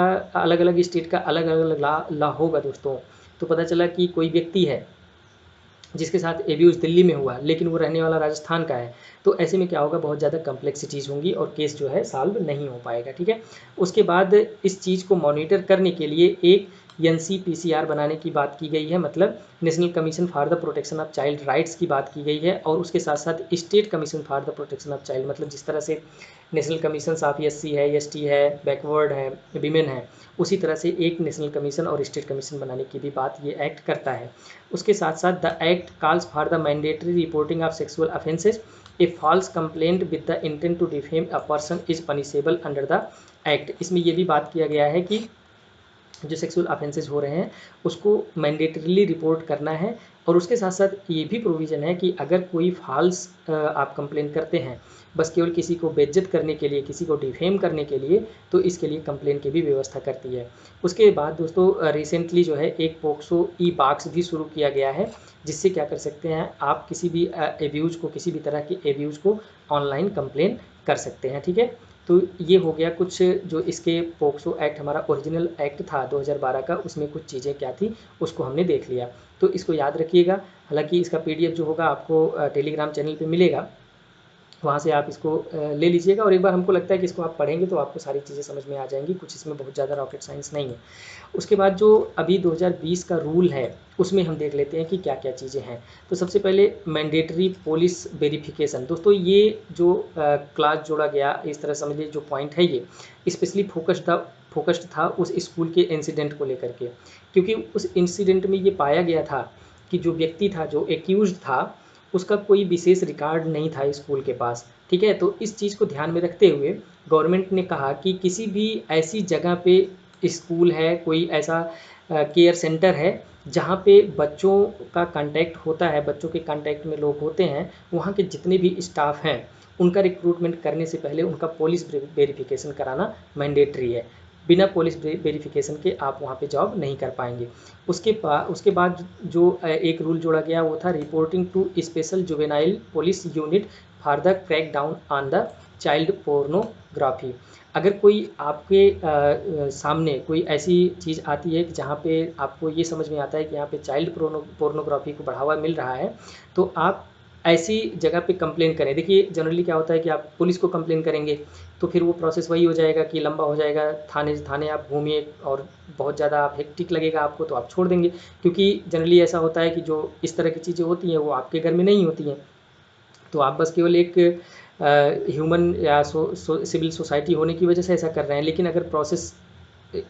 का अलग अलग लॉ होगा दोस्तों, तो पता चला कि कोई व्यक्ति है जिसके साथ एब्यूज़ दिल्ली में हुआ लेकिन वो रहने वाला राजस्थान का है, तो ऐसे में क्या होगा, बहुत ज़्यादा कम्प्लेक्सिटीज़ होंगी और केस जो है सॉल्व नहीं हो पाएगा। ठीक है, उसके बाद इस चीज़ को मॉनिटर करने के लिए एक NCPCR बनाने की बात की गई है, मतलब national commission for the protection of child rights की बात की गई है, और उसके साथ साथ state commission for the protection of child, मतलब जिस तरह से नेशनल कमीशन ऑफ SC है, ST है, बैकवर्ड है, विमेन है, उसी तरह से एक नेशनल कमीशन और स्टेट कमीशन बनाने की भी बात ये एक्ट करता है। उसके साथ साथ the act calls for the mandatory reporting of sexual offences. A false complaint with the intent to defame a person is punishable under the act. इसमें यह भी बात किया गया है कि जो सेक्सुअल ऑफेंसेस हो रहे हैं उसको मैंडेटरीली रिपोर्ट करना है, और उसके साथ साथ ये भी प्रोविज़न है कि अगर कोई फॉल्स आप कंप्लेन करते हैं बस केवल किसी को बेइज्जत करने के लिए, किसी को डिफेम करने के लिए, तो इसके लिए कंप्लेन की भी व्यवस्था करती है। उसके बाद दोस्तों रिसेंटली जो है एक पोक्सो ई-बॉक्स भी शुरू किया गया है, जिससे क्या कर सकते हैं आप किसी भी एब्यूज़ को, किसी भी तरह के एब्यूज़ को ऑनलाइन कंप्लेन कर सकते हैं। ठीक है, तो ये हो गया कुछ जो इसके पोक्सो एक्ट हमारा ओरिजिनल एक्ट था 2012 का, उसमें कुछ चीज़ें क्या थी उसको हमने देख लिया। तो इसको याद रखिएगा। हालांकि इसका PDF जो होगा आपको टेलीग्राम चैनल पे मिलेगा, वहाँ से आप इसको ले लीजिएगा, और एक बार हमको लगता है कि इसको आप पढ़ेंगे तो आपको सारी चीज़ें समझ में आ जाएंगी, कुछ इसमें बहुत ज़्यादा रॉकेट साइंस नहीं है। उसके बाद जो अभी 2020 का रूल है उसमें हम देख लेते हैं कि क्या क्या चीज़ें हैं। तो सबसे पहले मैंडेटरी पुलिस वेरिफिकेशन। दोस्तों ये जो क्लास जोड़ा गया, इस तरह समझिए जो पॉइंट है ये स्पेशली फोकस्ड था उस स्कूल के इंसिडेंट को लेकर के, क्योंकि उस इंसिडेंट में ये पाया गया था कि जो व्यक्ति था, जो एक्यूज था, उसका कोई विशेष रिकॉर्ड नहीं था स्कूल के पास। ठीक है, तो इस चीज़ को ध्यान में रखते हुए गवर्नमेंट ने कहा कि किसी भी ऐसी जगह पे स्कूल है, कोई ऐसा केयर सेंटर है जहाँ पे बच्चों का कांटेक्ट होता है, बच्चों के कांटेक्ट में लोग होते हैं, वहाँ के जितने भी स्टाफ हैं उनका रिक्रूटमेंट करने से पहले उनका पुलिस वेरिफिकेशन कराना मैंडेटरी है। बिना पुलिस वेरिफिकेशन के आप वहाँ पे जॉब नहीं कर पाएंगे। उसके बाद जो एक रूल जोड़ा गया वो था reporting to special juvenile police unit for the crack down on the child pornography. अगर कोई आपके सामने कोई ऐसी चीज़ आती है कि जहाँ पे आपको ये समझ में आता है कि यहाँ पे चाइल्ड पोर्नोग्राफी को बढ़ावा मिल रहा है, तो आप ऐसी जगह पे कंप्लेन करें। देखिए जनरली क्या होता है कि आप पुलिस को कंप्लेन करेंगे तो फिर वो प्रोसेस वही हो जाएगा कि लंबा हो जाएगा, थाने थाने आप घूमिए और बहुत ज़्यादा आप हेक्टिक लगेगा आपको, तो आप छोड़ देंगे। क्योंकि जनरली ऐसा होता है कि जो इस तरह की चीज़ें होती हैं वो आपके घर में नहीं होती हैं, तो आप बस केवल एक ह्यूमन या सिविल सोसाइटी होने की वजह से ऐसा कर रहे हैं। लेकिन अगर प्रोसेस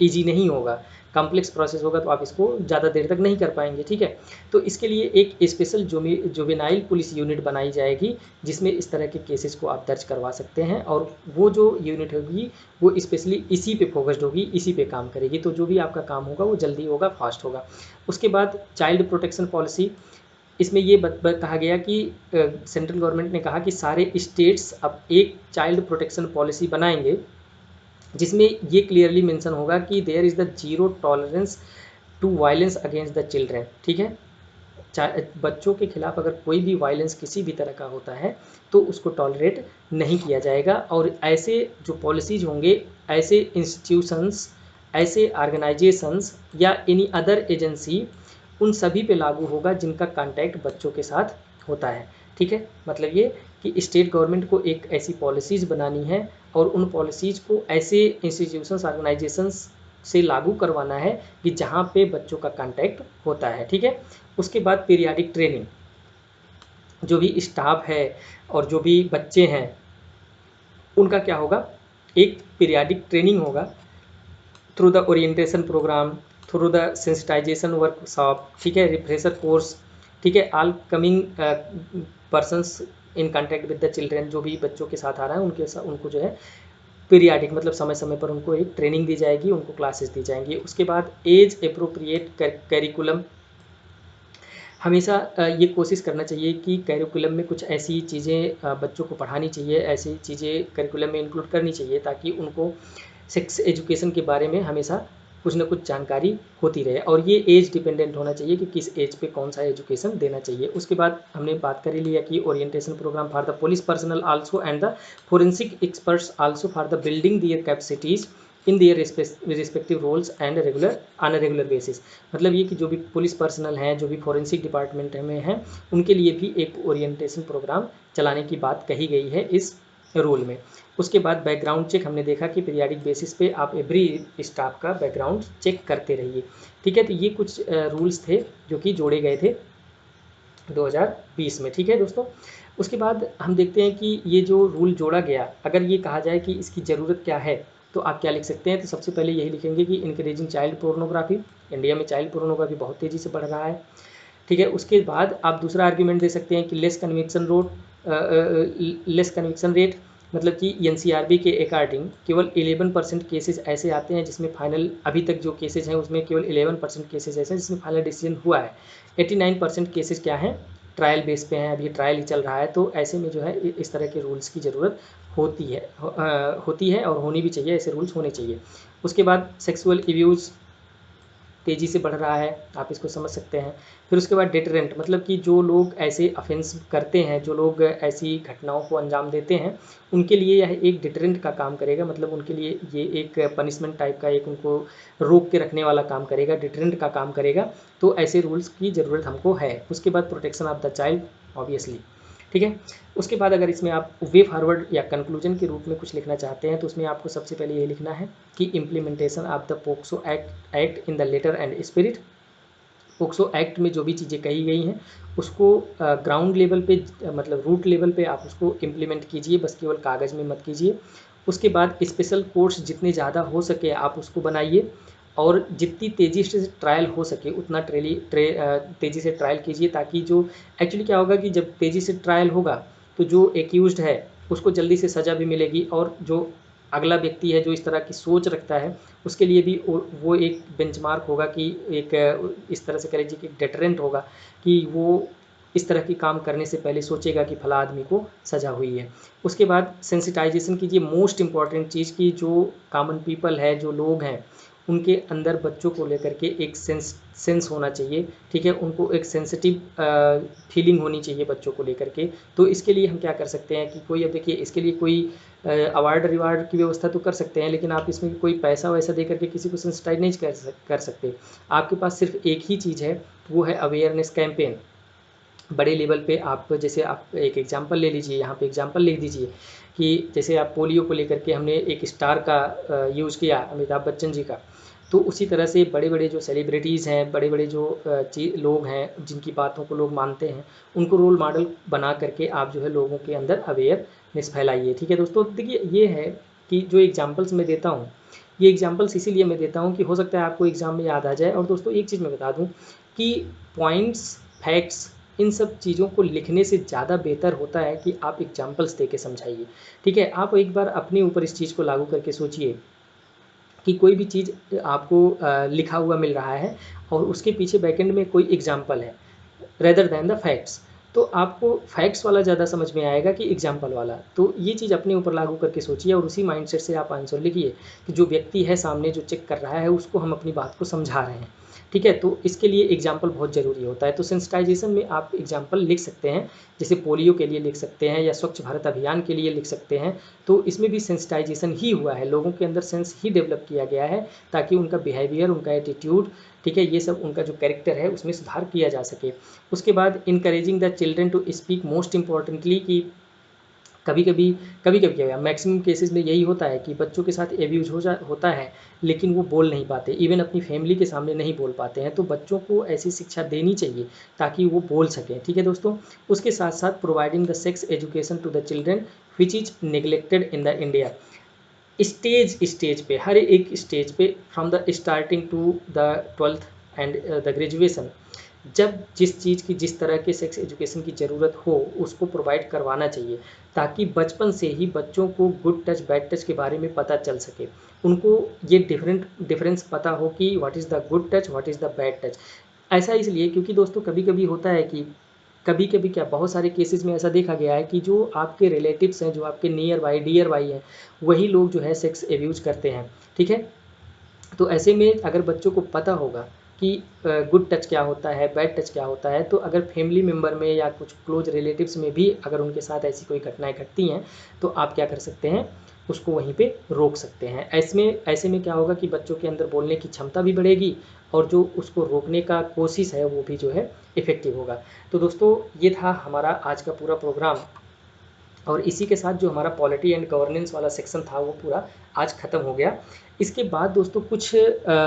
ईजी नहीं होगा, कॉम्प्लेक्स प्रोसेस होगा, तो आप इसको ज़्यादा देर तक नहीं कर पाएंगे। ठीक है, तो इसके लिए एक स्पेशल जुवेनाइल पुलिस यूनिट बनाई जाएगी जिसमें इस तरह के केसेस को आप दर्ज करवा सकते हैं, और वो जो यूनिट होगी वो स्पेशली इसी पे फोकस्ड होगी, इसी पे काम करेगी। तो जो भी आपका काम होगा वो जल्दी होगा, फास्ट होगा। उसके बाद चाइल्ड प्रोटेक्शन पॉलिसी। इसमें ये कहा गया कि सेंट्रल गवर्नमेंट ने कहा कि सारे स्टेट्स अब एक चाइल्ड प्रोटेक्शन पॉलिसी बनाएंगे जिसमें ये क्लियरली मेंशन होगा कि there is the zero tolerance to violence against the children. ठीक है, बच्चों के खिलाफ अगर कोई भी वायलेंस किसी भी तरह का होता है तो उसको टॉलरेट नहीं किया जाएगा। और ऐसे जो पॉलिसीज होंगे, ऐसे इंस्टीट्यूशंस, ऐसे ऑर्गेनाइजेशंस या एनी अदर एजेंसी, उन सभी पे लागू होगा जिनका कांटेक्ट बच्चों के साथ होता है। ठीक है, मतलब ये कि स्टेट गवर्नमेंट को एक ऐसी पॉलिसीज़ बनानी है और उन पॉलिसीज़ को ऐसे इंस्टीट्यूशंस, ऑर्गेनाइजेशंस से लागू करवाना है कि जहाँ पे बच्चों का कांटेक्ट होता है। ठीक है, उसके बाद पीरियाडिक ट्रेनिंग। जो भी स्टाफ है और जो भी बच्चे हैं उनका क्या होगा, एक पीरियाडिक ट्रेनिंग होगा through the orientation programme, through the sensitisation workshop. ठीक है, रिफ्रेशर कोर्स। ठीक है, all coming persons in contact with the children, जो भी बच्चों के साथ आ रहा है उनको जो है पीरियाडिक मतलब समय समय पर उनको एक ट्रेनिंग दी जाएगी, उनको क्लासेस दी जाएंगी। उसके बाद एज अप्रोप्रिएट करिकुलम। हमेशा ये कोशिश करना चाहिए कि करिकुलम में कुछ ऐसी चीज़ें बच्चों को पढ़ानी चाहिए, ऐसी चीज़ें करिकुलम में इंक्लूड करनी चाहिए ताकि उनको सेक्स एजुकेशन के बारे में हमेशा कुछ ना कुछ जानकारी होती रहे, और ये एज डिपेंडेंट होना चाहिए कि किस एज पे कौन सा एजुकेशन देना चाहिए। उसके बाद हमने बात कर ही लिया कि orientation programme for the police personnel also and the forensic experts also for the building their capacities in their respective roles and regular basis. मतलब ये कि जो भी पुलिस पर्सनल हैं, जो भी फोरेंसिक डिपार्टमेंट में हैं, उनके लिए भी एक ओरिएंटेशन प्रोग्राम चलाने की बात कही गई है इस रूल में। उसके बाद बैकग्राउंड चेक हमने देखा कि पीरियाडिक बेसिस पे आप एवरी स्टाफ का बैकग्राउंड चेक करते रहिए। ठीक है, तो ये कुछ रूल्स थे जो कि जोड़े गए थे 2020 में। ठीक है दोस्तों, उसके बाद हम देखते हैं कि ये जो रूल जोड़ा गया, अगर ये कहा जाए कि इसकी ज़रूरत क्या है तो आप क्या लिख सकते हैं। तो सबसे पहले यही लिखेंगे कि इनकरेजिंग चाइल्ड पोर्नोग्राफी। इंडिया में चाइल्ड पोर्नोग्राफी बहुत तेज़ी से बढ़ रहा है। ठीक है, उसके बाद आप दूसरा आर्ग्यूमेंट दे सकते हैं कि लेस कन्विक्शन रेट। मतलब कि एनसीआरबी के अकॉर्डिंग केवल 11% केसेस ऐसे आते हैं जिसमें फाइनल, अभी तक जो केसेस हैं उसमें केवल 11% केसेस ऐसे हैं जिसमें फाइनल डिसीजन हुआ है। 89% केसेस क्या हैं, ट्रायल बेस पे हैं, अभी ट्रायल ही चल रहा है। तो ऐसे में जो है इस तरह के रूल्स की ज़रूरत होती है और होनी भी चाहिए, ऐसे रूल्स होने चाहिए। उसके बाद सेक्सुअल एब्यूज़ तेज़ी से बढ़ रहा है, आप इसको समझ सकते हैं। फिर उसके बाद डिटरेंट, मतलब कि जो लोग ऐसे ऑफेंस करते हैं, जो लोग ऐसी घटनाओं को अंजाम देते हैं, उनके लिए यह एक डिटरेंट का काम करेगा। मतलब उनके लिए ये एक पनिशमेंट टाइप का, एक उनको रोक के रखने वाला काम करेगा, डिटरेंट का काम करेगा। तो ऐसे रूल्स की ज़रूरत हमको है। उसके बाद protection of the child, obviously. ठीक है। उसके बाद अगर इसमें आप वे फॉरवर्ड या कंक्लूजन के रूप में कुछ लिखना चाहते हैं तो उसमें आपको सबसे पहले ये लिखना है कि implementation of the POCSO act in the letter and spirit. POCSO act में जो भी चीज़ें कही गई हैं उसको ग्राउंड लेवल पे मतलब रूट लेवल पे आप उसको इम्प्लीमेंट कीजिए, बस केवल कागज़ में मत कीजिए। उसके बाद स्पेशल कोर्स जितने ज़्यादा हो सके आप उसको बनाइए और जितनी तेज़ी से ट्रायल हो सके उतना तेज़ी से ट्रायल कीजिए, ताकि जो एक्चुअली क्या होगा कि जब तेज़ी से ट्रायल होगा तो जो एक्यूज्ड है उसको जल्दी से सज़ा भी मिलेगी, और जो अगला व्यक्ति है जो इस तरह की सोच रखता है उसके लिए भी वो एक बेंचमार्क होगा कि एक इस तरह से कह लीजिए कि डेटरेंट होगा कि वो इस तरह की काम करने से पहले सोचेगा कि फला आदमी को सज़ा हुई है। उसके बाद सेंसिटाइजेशन कीजिए, मोस्ट इम्पॉर्टेंट चीज़ की जो कॉमन पीपल है, जो लोग हैं, उनके अंदर बच्चों को लेकर के एक सेंस होना चाहिए, ठीक है, उनको एक सेंसिटिव फीलिंग होनी चाहिए बच्चों को लेकर के। तो इसके लिए हम क्या कर सकते हैं कि कोई, अब देखिए इसके लिए कोई अवार्ड रिवार्ड की व्यवस्था तो कर सकते हैं, लेकिन आप इसमें कोई पैसा वैसा दे करके किसी को सेंसिटाइज नहीं कर सकते। आपके पास सिर्फ एक ही चीज़ है, वो है अवेयरनेस कैंपेन। बड़े लेवल पे आप, जैसे आप एक एग्जांपल ले लीजिए, यहाँ पे एग्जांपल लिख दीजिए कि जैसे आप पोलियो को लेकर के हमने एक स्टार का यूज़ किया, अमिताभ बच्चन जी का, तो उसी तरह से बड़े बड़े जो सेलिब्रिटीज़ हैं, बड़े बड़े जो लोग हैं जिनकी बातों को लोग मानते हैं, उनको रोल मॉडल बना करके आप जो है लोगों के अंदर अवेयरनेस फैलाइए। ठीक है दोस्तों, देखिए ये है कि जो एग्जाम्पल्स मैं देता हूँ, ये एग्जाम्पल्स इसीलिए मैं देता हूँ कि हो सकता है आपको एग्ज़ाम में याद आ जाए। और दोस्तों एक चीज़ मैं बता दूँ कि पॉइंट्स, फैक्ट्स, इन सब चीज़ों को लिखने से ज़्यादा बेहतर होता है कि आप एग्जाम्पल्स दे के समझाइए। ठीक है, आप एक बार अपने ऊपर इस चीज़ को लागू करके सोचिए कि कोई भी चीज़ आपको लिखा हुआ मिल रहा है और उसके पीछे बैकएंड में कोई एग्जाम्पल है रेदर दैन द फैक्ट्स, तो आपको फैक्ट्स वाला ज़्यादा समझ में आएगा कि एग्जाम्पल वाला। तो ये चीज़ अपने ऊपर लागू करके सोचिए और उसी माइंडसेट से आप आंसर लिखिए कि जो व्यक्ति है सामने जो चेक कर रहा है उसको हम अपनी बात को समझा रहे हैं। ठीक है, तो इसके लिए एग्जाम्पल बहुत ज़रूरी होता है। तो सेंसिटाइजेशन में आप एग्जाम्पल लिख सकते हैं, जैसे पोलियो के लिए लिख सकते हैं या स्वच्छ भारत अभियान के लिए लिख सकते हैं। तो इसमें भी सेंसिटाइजेशन ही हुआ है, लोगों के अंदर सेंस ही डेवलप किया गया है ताकि उनका बिहेवियर, उनका एटीट्यूड, ठीक है, ये सब उनका जो कैरेक्टर है उसमें सुधार किया जा सके। उसके बाद encouraging the children to speak, most importantly कि कभी कभी क्या है, मैक्सिमम केसेस में यही होता है कि बच्चों के साथ एब्यूज होता है लेकिन वो बोल नहीं पाते, इवन अपनी फैमिली के सामने नहीं बोल पाते हैं। तो बच्चों को ऐसी शिक्षा देनी चाहिए ताकि वो बोल सकें। ठीक है दोस्तों, उसके साथ साथ providing the sex education to the children which is neglected in the India. Stage पे, हर एक स्टेज पे, from the starting to the 12th and the graduation, जब जिस चीज़ की जिस तरह के सेक्स एजुकेशन की ज़रूरत हो उसको प्रोवाइड करवाना चाहिए, ताकि बचपन से ही बच्चों को गुड टच बैड टच के बारे में पता चल सके, उनको ये डिफरेंस पता हो कि what is the good touch, what is the bad touch. ऐसा इसलिए क्योंकि दोस्तों कभी कभी होता है कि कभी कभी क्या, बहुत सारे केसेस में ऐसा देखा गया है कि जो आपके रिलेटिव्स हैं, जो आपके नियर बाई डियर बाई हैं, वही लोग जो है सेक्स एब्यूज करते हैं। ठीक है, तो ऐसे में अगर बच्चों को पता होगा कि गुड टच क्या होता है, बैड टच क्या होता है, तो अगर फैमिली मेम्बर में या कुछ क्लोज रिलेटिव्स में भी अगर उनके साथ ऐसी कोई घटनाएं घटती हैं तो आप क्या कर सकते हैं, उसको वहीं पे रोक सकते हैं। ऐसे में क्या होगा कि बच्चों के अंदर बोलने की क्षमता भी बढ़ेगी और जो उसको रोकने का कोशिश है वो भी जो है इफ़ेक्टिव होगा। तो दोस्तों ये था हमारा आज का पूरा प्रोग्राम, और इसी के साथ जो हमारा पॉलिटी एंड गवर्नेंस वाला सेक्शन था वो पूरा आज ख़त्म हो गया। इसके बाद दोस्तों कुछ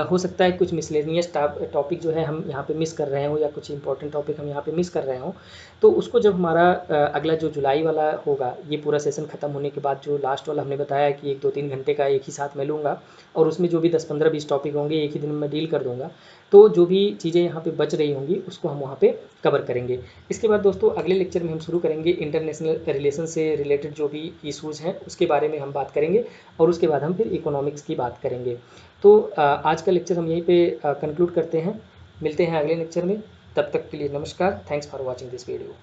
हो सकता है कुछ मिसलेनियस टॉपिक जो है हम यहाँ पे मिस कर रहे हो, या कुछ इंपॉर्टेंट टॉपिक हम यहाँ पे मिस कर रहे हो, तो उसको जब हमारा अगला जो जुलाई वाला होगा, ये पूरा सेशन ख़त्म होने के बाद जो लास्ट वाला हमने बताया कि 1-2-3 घंटे का एक ही साथ मैं लूँगा और उसमें जो भी 10-15-20 टॉपिक होंगे एक ही दिन में मैं डील कर दूँगा। तो जो भी चीज़ें यहाँ पे बच रही होंगी उसको हम वहाँ पे कवर करेंगे। इसके बाद दोस्तों अगले लेक्चर में हम शुरू करेंगे इंटरनेशनल रिलेशन से रिलेटेड जो भी इश्यूज़ हैं उसके बारे में हम बात करेंगे, और उसके बाद हम फिर इकोनॉमिक्स की बात करेंगे। तो आज का लेक्चर हम यहीं पे कंक्लूड करते हैं, मिलते हैं अगले लेक्चर में। तब तक के लिए नमस्कार, thanks for watching this video.